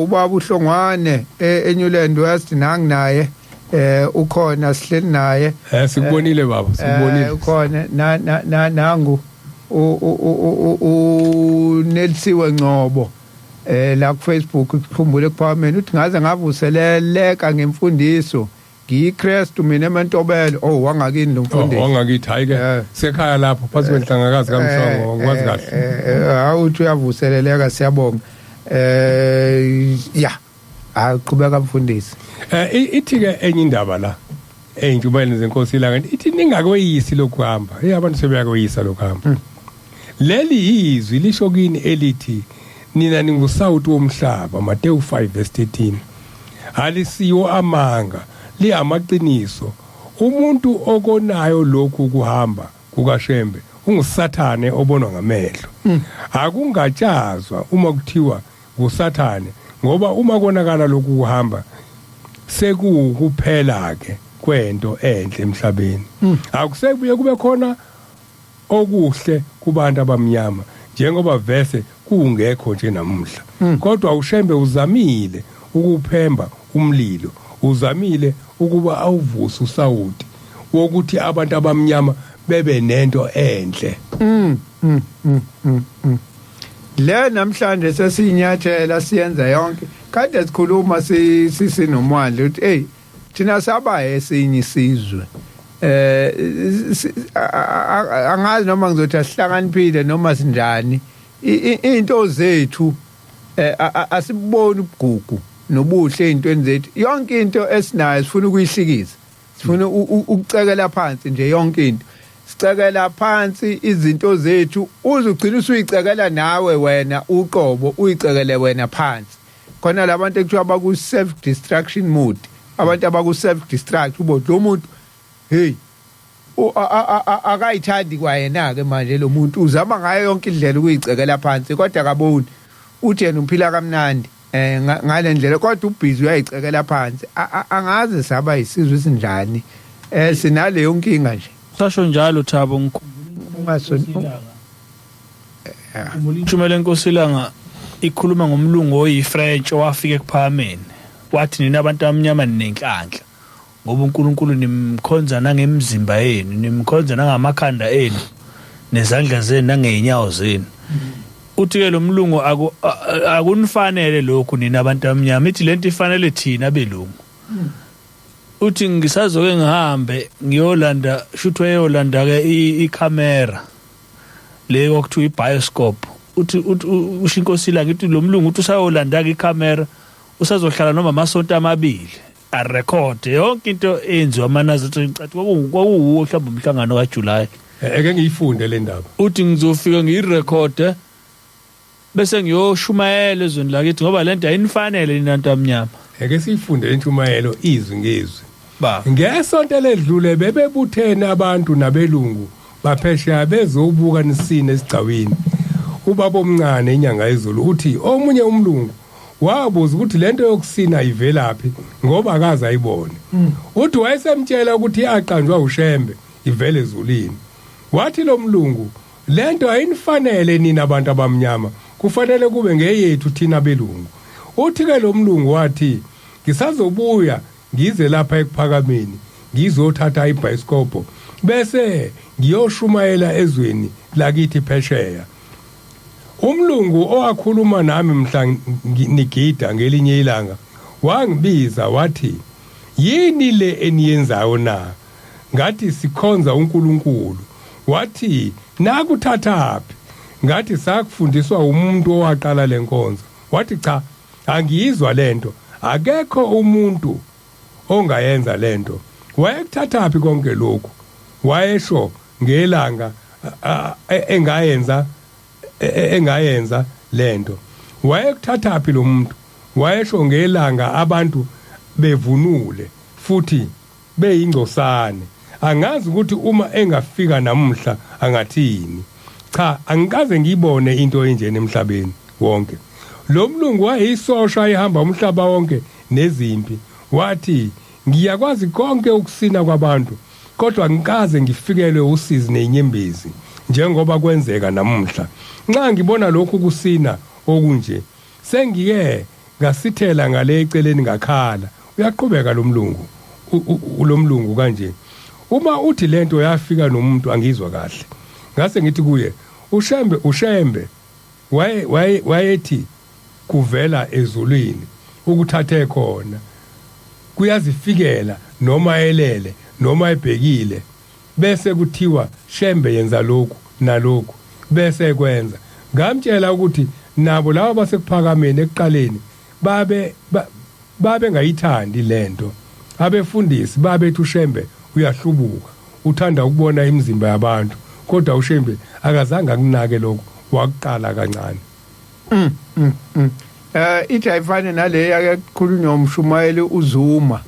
ubaba uHlongwane eNewland West nanginaye ukhona sihleli naye sikubonile baba sikubonile ukhona nangu Nelsiwe Ngcobo la ku Facebook ukukhumbule kuphameni uthi ngaze ngavuseleleka ngemfundiso ngiyiChristu mina eMantobelo wangakini lo mfundisi wangakithi hayi ke sekhaya lapho phakathi kwenhlangakazi kaMshongo ngikwazi kahle uthi uyavuseleleka siyabonga aqhubeka mfundisi ithi ke enye indaba la eyintshumayelo zenkosi ilanga ithi ningakweyisi lokuhamba abantu sebeyakweyisa lokuhamba leli izwi lisho kini elithi nina ningusawuti womhlaba Mateyu 5:13 alisiyo amanga liyamaqiniso umuntu okonayo lokhu kuhamba kukaShembe ungusathane obonwa ngamehlo akungatshazwa uma kuthiwa ngusathane ngoba uma konakala lokhu kuhamba sekukuphela ke kwento enhle emhlabeni akusebuye kube khona okuhle kubantu abamnyama njengoba vese kungekho nje namuhla kodwa uShembe uzamile ukuphemba umlilo uzamile ukuba awuvuse usawuti wokuthi abantu abamnyama bebe nento enhle le namhlanje sesinyathela siyenza yonke kade sikhuluma sinomwandla uthi hey thina saba esinye isizwe angazi noma ngizothi asihlakaniphile noma sinjani into zethu asiboni ubugugu nobuhle ezintweni zethu yonke into esinayo sifuna ukuyihlikiza sifuna ukucekela phansi nje yonke into sicekela phansi izinto zethu uzugcina usuyicekela nawe wena uqobo uyicekele wena phansi khona labantu ekuthiwa baku self destruction mode abantu abaku self destruct ubo lo muntu hey akayithandi kwayena ke manje lo muntu uzama ngayo yonke indlela ukuyicekela phansi kodwa akaboni uthi yena uphila kamnandi ngale ndlela kodwa ubhizi uyayicekela phansi angazi saba isizwe esinjani sinaleyo nkinga nje sasho njalo Thabo Umshumela Nkosi Langa ikhuluma ngomlungu oyiFrench owafika ePhakameni wathi nina abantu abamnyama nenhlanhla ngoba uNkulunkulu nimkhonza nangemzimba yenu nimkhonza nangamakhanda enu nezandla zenu nangeenyawo zenu uthi ke lo mlungu akunifanele lokhu nina abantu abamnyama ithi lento ifanele thina belungu uthi ngisazoke ngihambe ngiyolanda shuthi wayolanda ke icamera le okuthiwa ibioscope uthi ushinkosi la ngithi lo mlungu uthi usayolanda ke icamera usazohlala noma amasonto amabili a record yonke into enziwa amanazi ngicathi kwakuwo mhlawumbe umhlangano kaJuly eke ngiyifunde le ndaba uthi ngizofika ngiyirecord bese ngiyoshumayela ezweni lakithi ngoba lento ayinifanele ninantu amnyama eke siyifunde intshumayelo izwi ngezwi ba ngesonto ledlule bebebuthene abantu nabelungu baphesheya bezobuka nisine esigcawini ubaba omncane inyanga yezulu uthi omunye umlungu wabuza ukuthi lento yokusina ivelaphi ngoba akaze ayibone uthi wayesemtshela ukuthi aqanjwa ushembe ivele ezulini wathi lo mlungu lento ayinifanele nina abantu abamnyama kufanele kube ngeyethu thina belungu uthi ke lo mlungu wathi ngisazobuya ngize lapha ePhakameni ngizothatha iBioscope bese ngiyoshumayela ezweni lakithi phesheya umlungu owakhuluma nami mhla nigida ngelinye ilanga wangibiza wathi yini le eniyenzayo na ngathi sikhonza uNkulunkulu wathi nakuthathaphi ngathi sakufundiswa umuntu owaqala lenkonzo wathi cha angiyizwa lento akekho umuntu ongayenza lento wayekuthathaphi konke lokhu wayesho ngelanga engayenza lento wayekuthathaphi lo muntu wayesho ngelanga abantu bevunule futhi beyingcosane angazi ukuthi uma engafika namuhla angathini cha angikaze ngibone into enjeni emhlabeni wonke lo mlungu wayisosha ehamba umhlaba wonke nezimpi wathi ngiyakwazi konke ukusina kwabantu kodwa ngikaze ngifikelwe usizi nenyembezi njengoba kwenzeka namuhla nxa ngibona lokhu kusina okunje sengike ngasithela ngale eceleni ngakhala uyaqhubeka lo mlungu kanje uma uthi lento yafika nomuntu angizwa kahle ngase ngithi kuye ushembe wayethi kuvela ezulwini ukuthathe khona kuyazifikela noma elele noma ebhekile bese kuthiwa shembe yenza lokhu nalokhu bese kwenza ngamtshela ukuthi nabo laba basekuphakameni ekuqaleni babe ngayithandi lento abefundisi babethi ushembe uyahlubuka uthanda ukubona imizimba yabantu kodwa ushembe akazange akunake lokho wakuqala kancane ithi ayifane nale yakukhulunywa umshumayeli uZuma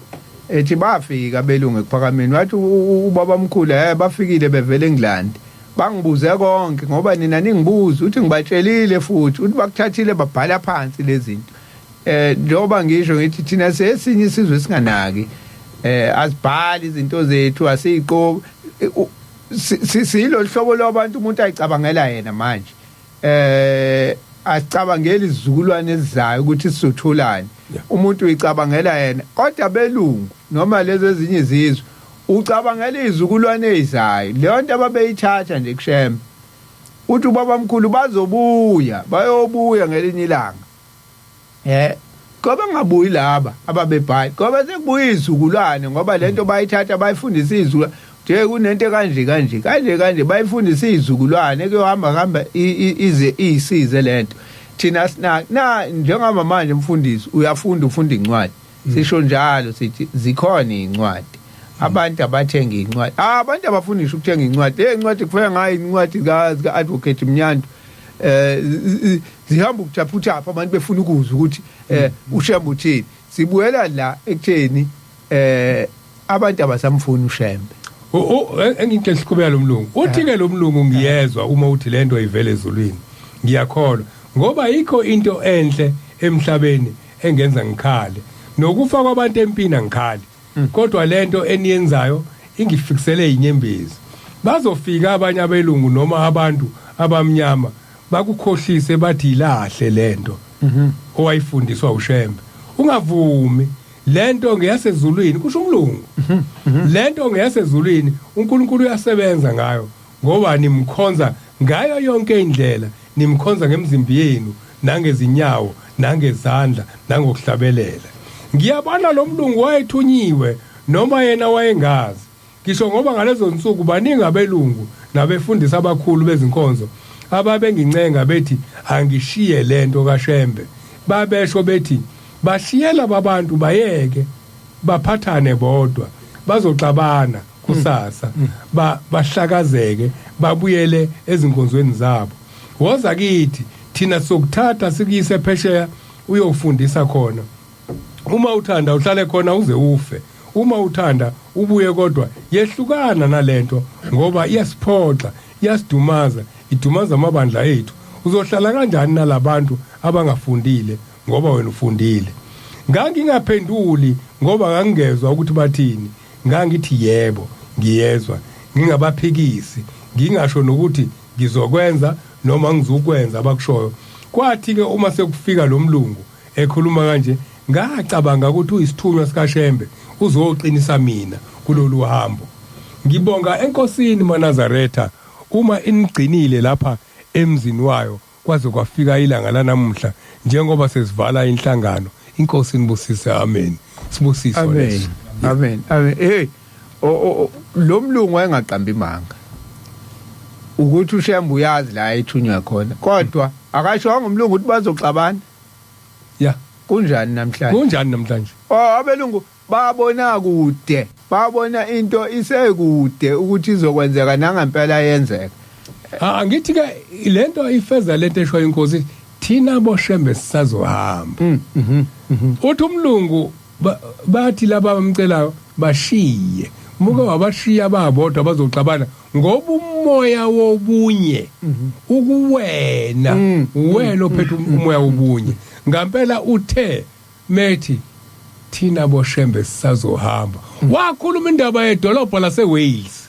ethi bafika belungu ekuphakameni wathi ubaba omkhulu bafikile bevele eNgilandi bangibuze konke ngoba nina ningibuza uthi ngibatshelile futhi uthi bakuthathile babhala phansi lezi zinto njengoba ngisho ngithi thina sesinye isizwe esinganaki asibhali izinto zethu asiqo silo hlobo labantu umuntu ayicabangela yena manje asicabangela izizukulwane ezizayo ukuthi sizotholani umuntu uyicabangela yena kodwa belungu noma lezi ezinye izizwe ucabangela izizukulwane ezizayo leyo nto ababeyithatha nje kushembe uthi ubaba omkhulu bayobuya ngelinye ilanga ngoba ngabuyi laba ababebhayi ngoba sekubuya izizukulwane ngoba lento bayithatha bayifundisa izizukulwane nje kunento kanje bayifundisa izizukulwane kuyohamba ize isize lento thina na njengoba manje mfundisi ufunda incwadi sisho njalo sithi zikhona incwadi abantu abathenga incwadi abantu abafundisha ukuthenga incwadi incwadi kufanele ngayo incwadi ka advocate Mnyanto zihamba ukuthaphuthapha abantu befuna ukuzwa ukuthi ushembe uthini sibuyela la ekutheni abantu abasamfuni ushembe engike siqhubeka lo mlungu uthi ke lo mlungu ngiyezwa uma uthi lento ivele ezulwini ngiyakholwa ngoba yikho into enhle emhlabeni engenza ngikhale nokufa kwabantu empini ngikhali kodwa lento eniyenzayo ingifikisele inyembezi bazofika abanye abelungu noma abantu abamnyama bakukhohlise bathi ilahle lento owayifundiswa uShembe ungavumi lento ngeyasezulwini kusho umlungu lento ngeyasezulwini uNkulunkulu uyasebenza ngayo ngoba nimkhonza ngayo yonke indlela nimkhonza ngemizimbi yenu nangezinyawo nangezandla nangokuhlabelela ngiyabona lo mlungu wayethunyiwe noma yena wayengazi ngisho ngoba ngalezo nsuku baningi abelungu nabefundisi abakhulu bezinkonzo ababengincenga bethi angishiye lento kaShembe babesho bethi bashiyela babantu bayeke baphathane bodwa bazoxabana kusasa bahlakazeke babuyele ezinkonzweni zabo woza kithi thina sokuthatha sikise phesheya uyofundisa khona uma uthanda uhlale khona uze ufe uma uthanda ubuye kodwa yehlukana nalento ngoba iyasiphoxa iyasidumaza idumaza amabandla ethu uzohlala kanjani nalabantu abangafundile ngoba wena ufundile ngangingaphenduli ngoba ngangezwe ukuthi bathini ngangithi yebo ngiyezwa ngingabaphikisi ngingasho nokuthi ngizokwenza noma ngizokwenza abakushoyo kwathi ke uma sekufika lo mlungu ekhuluma kanje ngacabanga ukuthi uyisithunywa sikaShembe uzoqinisa mina kulolu hambo ngibonga enkosini maNazaretha uma inigcinile lapha emzini wayo kwaze kwafika ilanga lanamuhla njengoba sesivala inhlangano inkosi nibusise amen sibusise amen amen amen lo mlungu wayengaqamba imanga ukuthi uShembe uyazi la ayithunywa khona kodwa akashonga umlungu ukuthi bazoxabana ya kunjani namhlanje abelungu babona into isekude ukuthi izokwenzeka nangempela yenzeka angithi ke lento ifeza lento esho inkosi thina boShembe sisazohamba uthi umlungu bathi laba bamcelayo bashiye muke wabashiya babodwa bazoxabana ngoba umoya wobunye ukuwena wena ophethe umoya wobunye ngempela uthe methi thina boShembe sisazohamba wakhuluma indaba yedolobha laseWales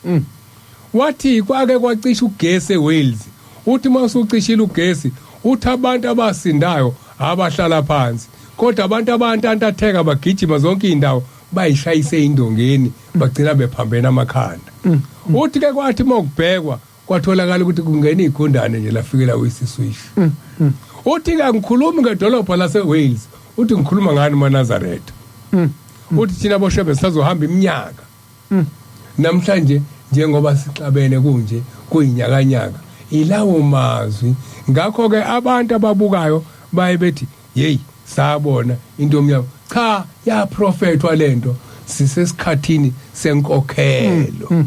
wathi kwake kwacisha ugesi eWales uthi masucishila ugesi uthi abantu abasindayo abahlala phansi kodwa abantu abantantatheka bagijima zonke indawo bayishayise indongeni bagcina bephambene amakhanda uthi ke kwathi mokubhekwa kwatholakala ukuthi kungena igondane nje lafikela kwisiswish uthi ke ngikhuluma ngedolobha laseWales uthi ngikhuluma ngani maNazaretha uthi thina boShembe sisazohamba iminyaka namhlanje njengoba sixabene kunje kuyinyakanyaka ilawo mazwi ngakho ke abantu ababukayo baye bethi hey sabona into omnyama cha ya prophetwa lento sisesikhathini senkokhelo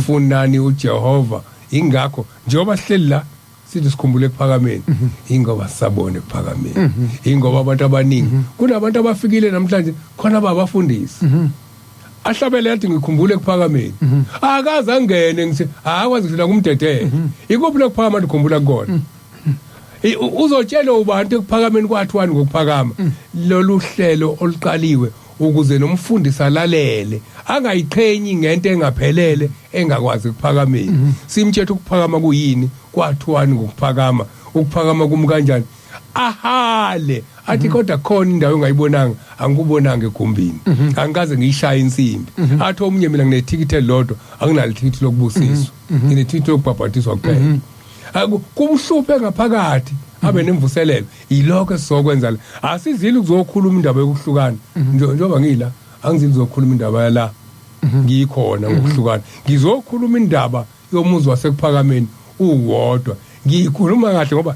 funani uJehova ingakho njengoba sihleli la sithi sikhumbule ekuphakameni ingoba sisabone ekuphakameni ingoba abantu abaningi kunabantu abafikile namhlanje khona babafundisi ahlabele yathi ngikhumbule ekuphakameni akaze angene ngithi akwazi kudlula kumdedele ikuphi lokuphakama ndikhumbula kukona uzotshela ubantu ekuphakameni kwathiwani ngokuphakama lolu hlelo oluqaliwe ukuze nomfundisi alalele angayiqhenyi ngento engaphelele engakwazi ukuphakameni simthethe ukuphakama kuyini kwathiwani ngokuphakama ukuphakama kumkanjani ahale athi kodwa khona indawo engayibonanga angikubonanga egumbini angikaze ngiyishaya insimbi athi omunye mina nginethikithi elilodwa anginalithikithi lokubusiswa nginethikithi lokubhabhatiswa kuphela kumhluphe ngaphakathi abe nemvuselelo yilokho esizokwenza la asizili ukuzokhuluma indaba yokuhlukana njengoba ngila angizili ukuzokhuluma indaba yala ngikhona ngokuhlukana ngizokhuluma indaba yomuzi wasekuphakameni uwodwa ngikhuluma kahle ngoba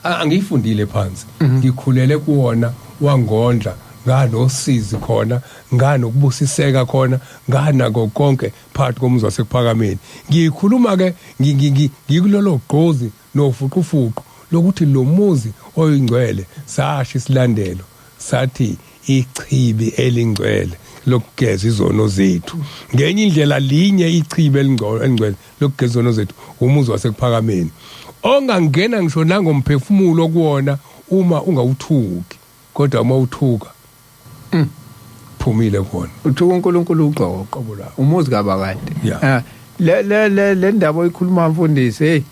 angiyifundile phansi ngikhulele kuwona wangondla nganosizi khona nganokubusiseka khona nganako konke phakathi komuzi wasekuphakameni ngikhuluma ke ngikulolo gqozi nofuqufuqu lokuthi lo muzi oyingcwele sasha isilandelo sathi ichibi elingcwele lokugeza izono zethu ngenye indlela linye ichibe elingcwele lokugeza izono zethu umuzi wasekuphakameni ongangena ngisho nangomphefumulo kuwona uma ungawuthuki kodwa uma uthuka phumile khona uthuka uNkulunkulu uqobo la umuzi kabakade le ndaba oyikhuluma mfundisi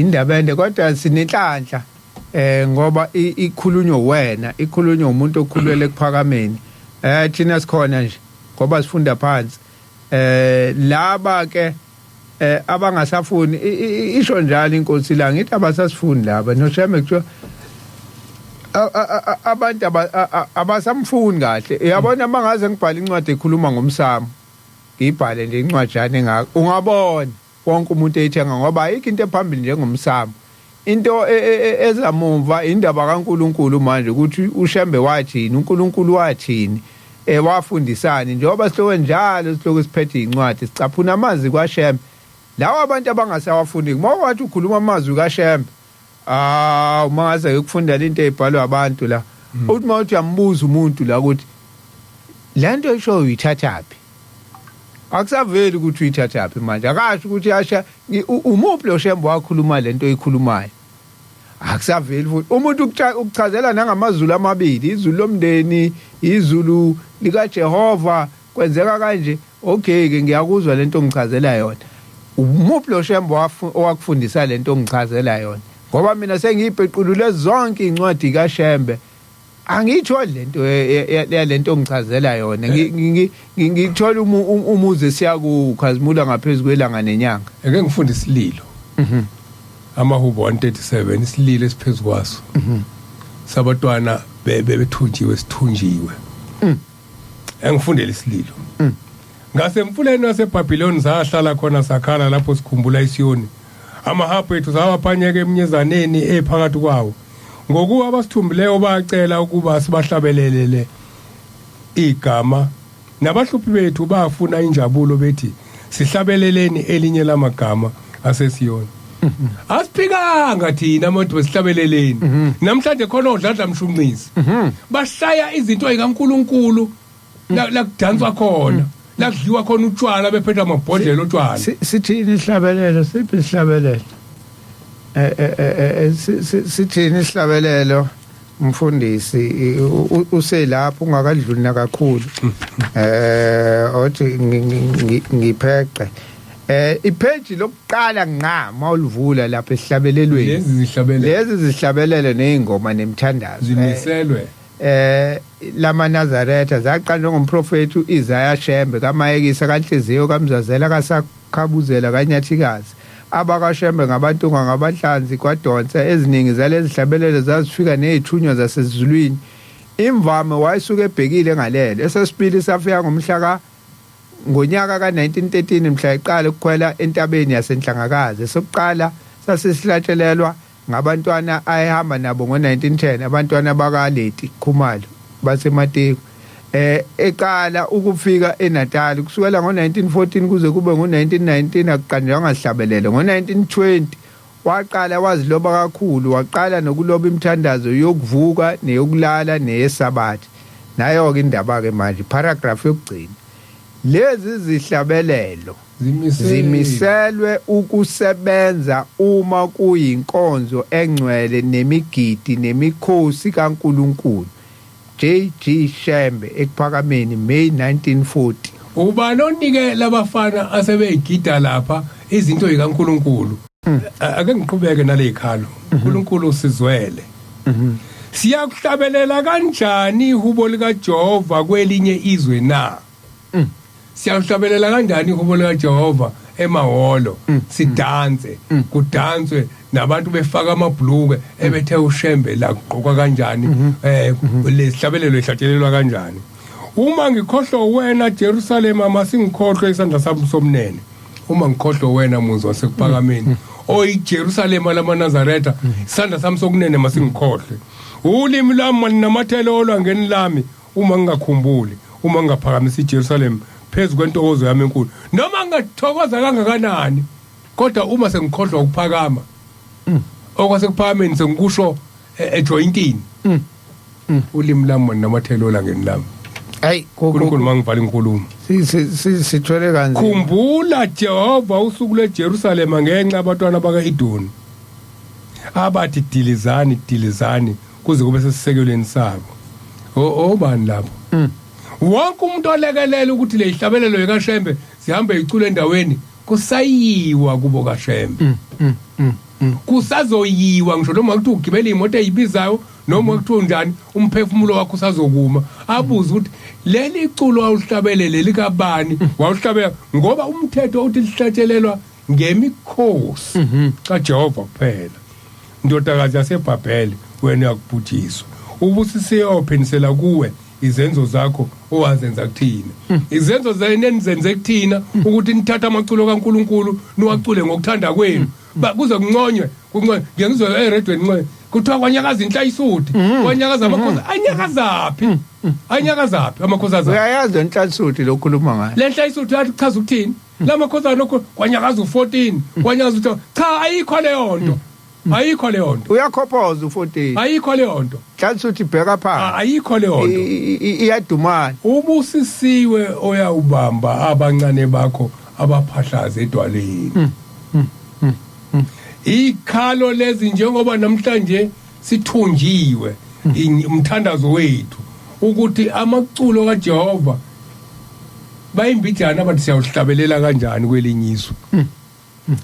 indabende kodwa sinenhlanhla ngoba ikhulunywa wena ikhulunywa umuntu okhulwele kuphakameni thina sikhona nje ngoba sifunda phansi laba ke abangasafuni isho njalo inkosi la ngithi abasasifundi laba nosheme kuthiwa abantu abasamfuni kahle uyabona mangaze ngibhala incwadi ekhuluma ngomsamo ngibhale nje incwajana engaka ungabona wonke umuntu eyithenga ngoba ayikho into ephambili njengomsamo into ezamumva indaba kaNkuluNkulu manje ukuthi uShembe wathini uNkulunkulu wathini wafundisani njengoba sihloko njalo sihloko siphethe incwadi sicaphuna amazwi kwaShembe lawo abantu abangasawafundi ngoba ukhuluma amazwi kaShembe mangaze ukufunda into ezibhalwa abantu la uthi mawuthi uyambuza umuntu la ukuthi lento isho uyithathaphi akusaveli ukuthi uyithathaphi manje akasho ukuthi asha umuphi lo Shembe wakhuluma lento oyikhulumayo akusaveli futhi umuntu ukuchazela nangamazulu amabili izulu lomndeni izulu likaJehova kwenzeka kanje okay ke ngiyakuzwa lento ongichazela yona umuphi lo Shembe owakufundisa lento ongichazela yona ngoba mina sengiyibhequlule zonke incwadi kaShembe angitho lento ongichazela yona ngithola umuze siyakukhazimula ngaphezulu kwelanga nenyanga ake ngifunda isililo amahubo 137 isililo esiphezulu kwaso sabatwana bebethunjiwe sithunjiwe engifundela isililo ngasemfuleni waseBhabhiloni sahlala khona sakhala lapho sikhumbula iSiyoni amahabhu ethu sawaphanyeka eminyezaneni ephakathi kwawo ngokuba abasithumbileyo bacela ukuba sibahlabelelele igama nabahluphi bethu bafuna injabulo bethi sihlabeleleni elinye lamagama aseSiyoni asiphikanga thina abantu besihlabeleleni namhlanje khona odladla mshunqisi bashaya izinto ezikaNkuluNkulu la kudanswa khona la kudliwa khona utshwala bephethe amabhodlela otshwala sithini ihlabelelo siphi ihlabelelo sithini ihlabelelo mfundisi uselapho ungakadluli nakakhulu othi ngipheqe ipage lokuqala ngqama oluvula lapha esihlabelelweni lezi zihlabelele nezingoma nemthandazo zimiselwe lama Nazaretha zaqanjwa ngomprofeti uIsaiah Shembe kaMayekisa kaNhliziyo kaMzazela kasakhabuzela kaNyathikazi abakaShembe ngabantunga ngabahlanzi kwadonsa eziningi zalezi zihlabelele zazifika nezithunywa zasezulwini imvame wayisuke ebhekile ngalelo esesibili safika ngonyaka ka1913 mhla eqala ukukhwela entabeni yasenhlangakazi sokuqala sasesihlatshelelwa ngabantwana ayehamba nabo ngo1910 abantwana bakaleti Khumalo baseMateko eqala ukufika eNatal kusukela ngo1914 kuze kube ngo1919 akuqanjwa ngahlabelelo ngo1920 waqala waziloba kakhulu waqala nokuloba imthandazo yokuvuka neyokulala neyesabathi nayo ke indaba ke manje paragraph yokugcina lezi zihlabelelo zimiselwe ukusebenza uma kuyinkonzo engcwele nemigidi nemikhosi kaNkuluNkulu J.G. Shembe ekuphakameni May 1940 ubani onike labafana asebeyigida lapha izinto zikaNkuluNkulu ake ngiqhubeke nalezikhalo uNkulunkulu usizwele siyakuhlabelela kanjani ihubo likaJehova kwelinye izwe na siyakuhlabelela kanjani ihubo likaJehova emahholo sidanse kudanswe nabantu befaka amabhuluke ebethe uShembe la gqoka kanjani lesihlabelelo ehlatshelelwa kanjani uma ngikhohlwa wena Jerusalema masingikhohlwe isandla sami somnene uma ngikhohlwa wena muzi wasekuphakameni oyiJerusalema lamaNazaretha isandla sami sokunene masingikhohlwe ulimi lami namathelo olwangeni lami uma ngingakhumbuli uma ngingaphakamisa iJerusalema phezu kwentokozo yami enkulu noma ngathokoza kangakanani kodwa uma sengikhohlwa ukuphakama okwasekuphakameni sengikusho ejointini ulimi lami namathelo la ngenilami hayi uNkulunkulu mangivala inkulumo sithwele kanzima khumbula Jehova usuku leJerusalema ngenxa abantwana bakaEdoni abathi dilizani kuze kube sesisekelweni sabo obani lapho wonke umuntu olekelela ukuthi le ihlabelelo yekaShembe sihambe icule endaweni kusayiwa kubo kaShembe kusazoyiwa ngisho noma kuthi ugibela imoto eyibizayo noma kuthiwa njani umphefumulo wakho usazokuma abuza ukuthi leli iculo awuhlabelele likabani wawuhlabela ngoba umthetho uthi lihlatshelelwa ngemikhosi kaJehova kuphela ndodakazi yaseBhabhele wena yakubhuthiswa ubusisiyophenisela kuwe izenzo zakho owazenza kuthina izenzo zenu enizenze kuthina ukuthi nithatha amaculo kaNkuluNkulu niwacule ngokuthanda kwenu kuze kunconywe ngiyangizwa eredweni nqwe kuthiwa kwanyakaza inhlayisuthi kwanyakaza amakhosi anyakazaphi amakhosi azayo uyayazi inhlayisuthi lokhuluma ngayo le nhlayisuthi yathi chaza ukuthini lamakhosi anokho kwanyakaza u14 kwanyakaza cha ayikho leyo nto uyakhophoza u14 ayikho leyo nto inhlayisuthi bheka phansi ayikho leyo nto iyadumana ubusisiwe oyawubamba abancane bakho abaphahlaza edwaleni ikhalo lezi njengoba namhlanje sithunjiwe umthandazo wethu ukuthi amaculo kaJehova bayimbijana abathi siyawuhlabelela kanjani kwelinyiso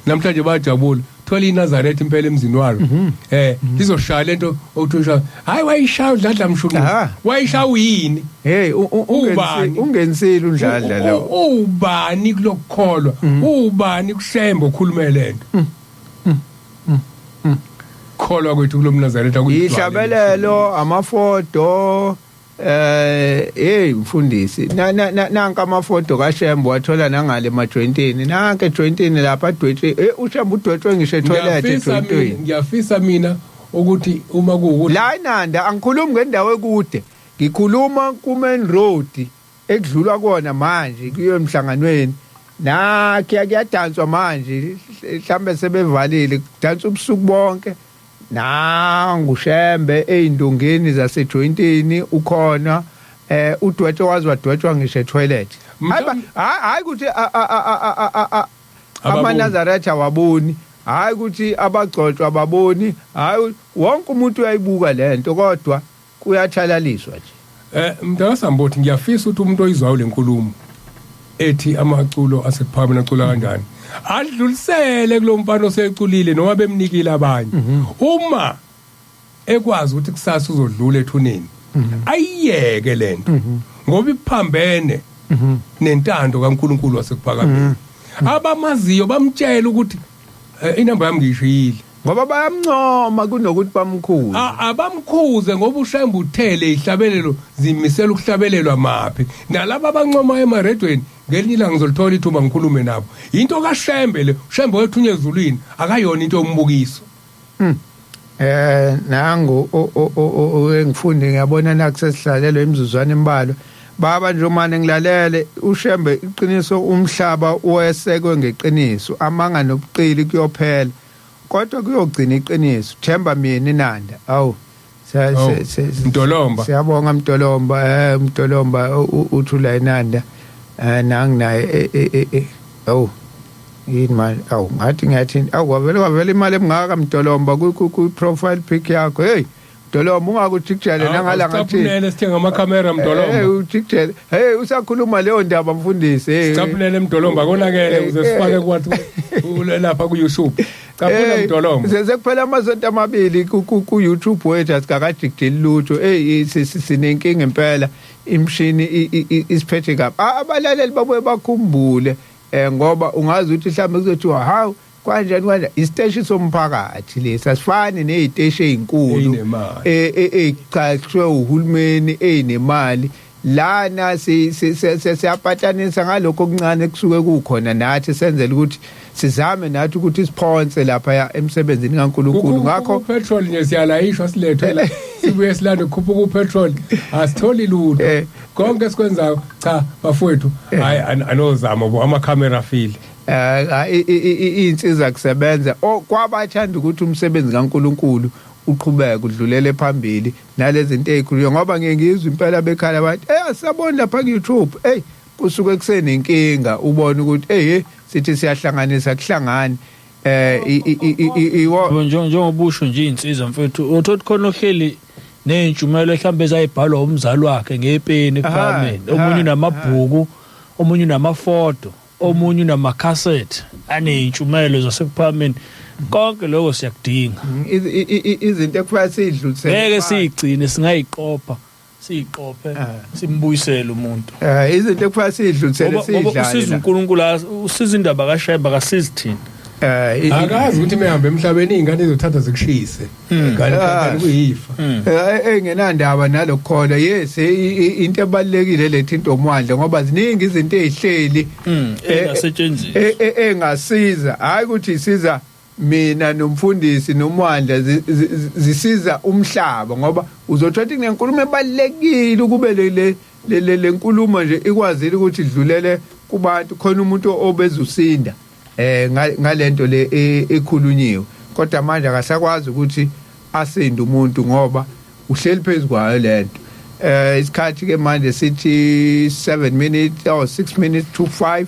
namhlanje bayajabula thola iNazaretha impela emzini walo lizoshaya lento othisha hayi wayishaya udladla mshunu wayishaya yini hey ungenisile undladla lo ubani kulokukholwa ubani kuShembe ukhulume lento kholwa kwethu kulomNazaretha ihlabelelo amafoto mfundisi nanka amafoto kaShembe wathola nangale emajointini nanke ejointini lapha adwetshwe uShembe udwetshwe ngisho etoilet ejointini ngiyafisa mina ukuthi uma kuwukuthi la inanda angikhulumi ngendawo ekude ngikhuluma ku-main road ekudlulwa kona manje kuyo emhlanganweni kuyadanswa manje mhlambe sebevalile kudansa ubusuku bonke nguShembe eyindongeni zasejointini ukhona udwetshwe wadwetshwa ngisho etoilet hayi ukuthi amaNazaretha waboni hayi ukuthi abagcotshwa ababoni hayi wonke umuntu uyayibuka lento kodwa kuyathalaliswa nje mntasambothi ngiyafisa ukuthi umuntu oyizwayo lenkulumo ethi amaculo asephamela acula kanjani adlulisele kulomfana oseculile noma bemnikile abanye uma ekwazi ukuthi kusasa uzodlula ethuneni ayiyeke lento ngoba iphambene nentando kaNkuluNkulu wasekuphakameni abamaziyo bamtshela ukuthi inamba yami ngishiyile ngoba bayamncoma kunokuthi bamkhuze abamkhuze ngoba uShembe uthele ihlabelelo zimisela ukuhlabelelwa maphi nalabo abancoma emaredweni ngelinye ilanga ngizolithola ithuba ngikhulume nabo into kaShembe le uShembe wethunywe ezulwini akayona into yombukiso nangu engifunde ngiyabona nakusesihlalelo imizuzwana embalwa baba nje umane ngilalele uShembe iqiniso umhlaba owesekwe ngeqiniso amanga nobuqili kuyophela kodwa kuyogcina iqiniso themba mina inanda awu Mtolomba siyabonga Mtolomba uthula inanda nanginaye yini manje ngathi wavela imali emngaka Mtolomba ku profile pic yakho hey Mtolomba ungakujikjele nangala ngathi sicaphunele sithenga amakhamera Mtolomba ujikjele hey usakhuluma leyo ndaba mfundisi hey sicaphunele Mtolomba konakele uze sifake kwathi lapha ku YouTube caphuna Mtolomba sekuphela amasonto amabili ku YouTube wethu asikakajikjeli lutho hey sinenkinga impela imshini isiphethe kabi abalaleli babuye bakhumbule ngoba ungazi ukuthi mhlawumbe kuzothiwa hawu kanjani isiteshi somphakathi lesi asifani neziteshi ezinkulu eziqashwe uhulumeni ezinemali lana siyaphatanisa ngalokho okuncane kusuke kukhona nathi senzele ukuthi sizame nathi ukuthi siphonse lapha emsebenzini kaNkuluNkulu ngakho petrol nje siyalayishwa silethela sibuye silande khuphuka upetrol asitholi lutho konke sikwenzayo cha bafowethu hayi anozama bo amakhamera file insizwa kusebenza kwabathanda ukuthi umsebenzi kaNkuluNkulu uqhubeka udlulele phambili nalezi zinto ezikhulunywa ngoba ngiyengizwa impela bekhala bathi asabona lapha ku YouTube kusuke kusenenkinga ubona ukuthi sithi siyahlanganisa kuhlangani njengobusho nje insizwa mfethu uthothi khona ohleli nentshumayelo mhlambe ezayibhalwa umzali wakhe ngepeni ephalameni omunye unamabhuku omunye unamafoto omunye unamacassette aneyintshumayelo zasephalameni konke lokho siyakudinga izinto ekufanele sidlulisele ngeke sigcine singayiqopha siyiqophe simbuyisele umuntu izinto ekufanele sidlulisele sidlale usiza uNkulunkulu usiza indaba kaSheba kasizithini akazi ukuthi mehambe emhlabeni izingane ezothatha zikushise ngani kuyifa engenandaba nalokhona yes into ebalekile lethi into omwandla ngoba ziningi izinto ezihleli engasetshenziswa engasiza hayi ukuthi isiza mina nomfundisi nomwandla zisiza umhlaba ngoba uzothatha inkulumo ebalekile ukube le nkulumo nje ikwazile ukuthi idlulele kubantu khona umuntu obezusinda ngalento le ekhulunyiwe kodwa manje akasakwazi ukuthi asinde umuntu ngoba uhleli phezukwayo lento isikhathi ke manje sithi 7 minutes or 6 minutes to 5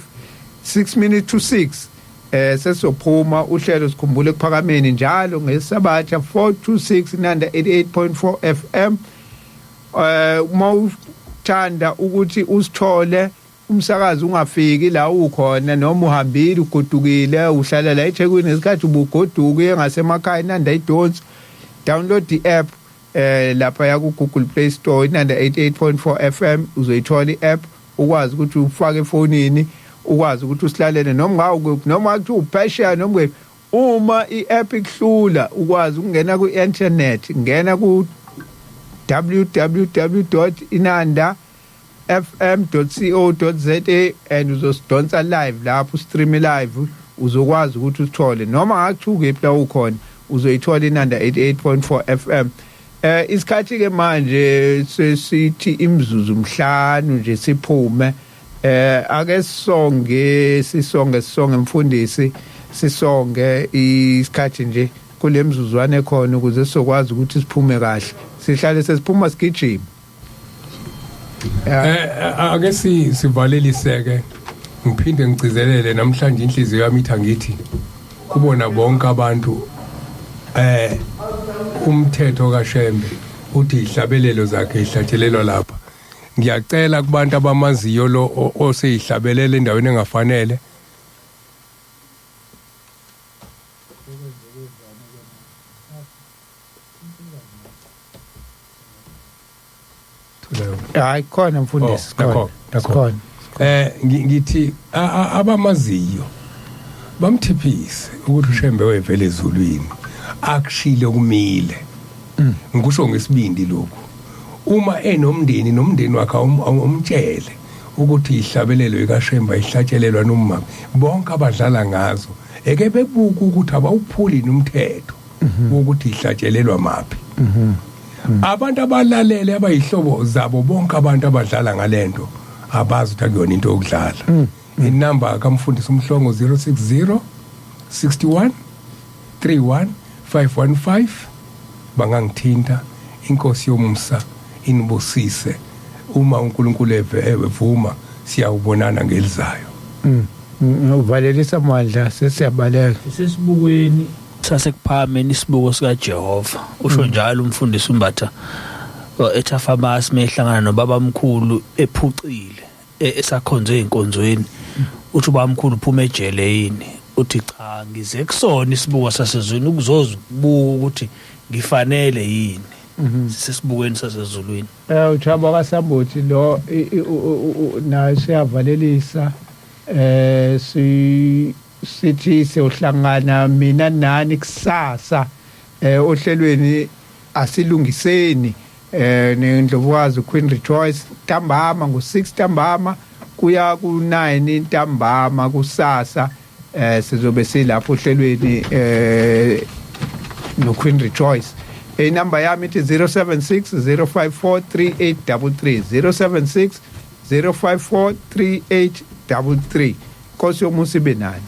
6 minutes to 6 sesophuma uhlelo sikhumbule kuphakameni njalo ngesabatha 426 nanda 88.4 FM uma uthanda ukuthi usithole umsakazi ungafiki la ukhona noma uhambile ugodukile uhlala la eThekwini nesikhathi ubugoduke ngasemakhaya nanda idonsi download the app lapha ya ku Google Play Store nanda 88.4 FM uzoyithola i-app ukwazi ukuthi ufake efonini ukwazi ukuthi usilalele noma ukuthi uphesheya noma uma i-app ikuhlula ukwazi ukungena ku-internet ngena ku www.inanda.fm.co.za and uzosidonsa live lapho stream live uzokwazi ukuthi usithole noma ngakuthuke la ukhona uzoyithola inanda 88.4 FM isikhathi ke manje sesithi imzuzu mhlanu nje siphume ake sisonge mfundisi sisonge isikhathi nje kule mzuzwane khona ukuze sizokwazi ukuthi siphume kahle sihlale sesiphuma sigijima ake sivaleliseke ngiphinde ngicizelele namhlanje inhliziyo yami ithi ngithi kubona bonke abantu umthetho kaShembe uthi ihlabelelo zakhe ihlatshelelwa lapha ngiyacela kubantu abamaziyo lo oseyihlabelele endaweni engafanele hayi khona mfundisi khona ngithi abamaziyo bamthiphise ukuthi uShembe wevele ezulwini akushile kumile ngikusho ngesibindi lokho uma nomndeni wakhe umtshele ukuthi ihlabelelo ikaShembe ihlatshelelwa nomama bonke abadlala ngazo eke bebuka ukuthi abawuphuli nomthetho ukuthi ihlatshelelwa maphi abantu abalalele abayihlobo zabo bonke abantu abadlala ngalento abazi ukuthi akuyona into yokudlala inamba kamfundisi umhlongo 060 61 31 515 bangangithinta inkosi yomsa inibusise uma uNkulunkulu evuma siyawubonana ngelizayo uvalelisa amandla sesiyabaleka sesibukweni sasekuphameni isibuko sikaJehova usho njalo umfundisi umbatha eThafamasi mehlangana nobabamkhulu ephucile esakhonze einkonzweni uthi ubamkhulu uphuma ejele yini uthi cha ngize kusona isibuko sasezweni ukuzoza ukubuka ukuthi ngifanele yini sesibukweni sasezulwini uthaba kaSambothi lo na siyavalelisa sithi siyohlangana mina nani kusasa ohlelweni asilungiseni nendlovukazi Queen Rejoice ntambama ngo6 ntambama kuya ku9 ntambama kusasa sizobe silapho ohlelweni no Queen Rejoice inamba yami ithi 076 054 3833 076 054 3833 Nkosi yomusa ibe nani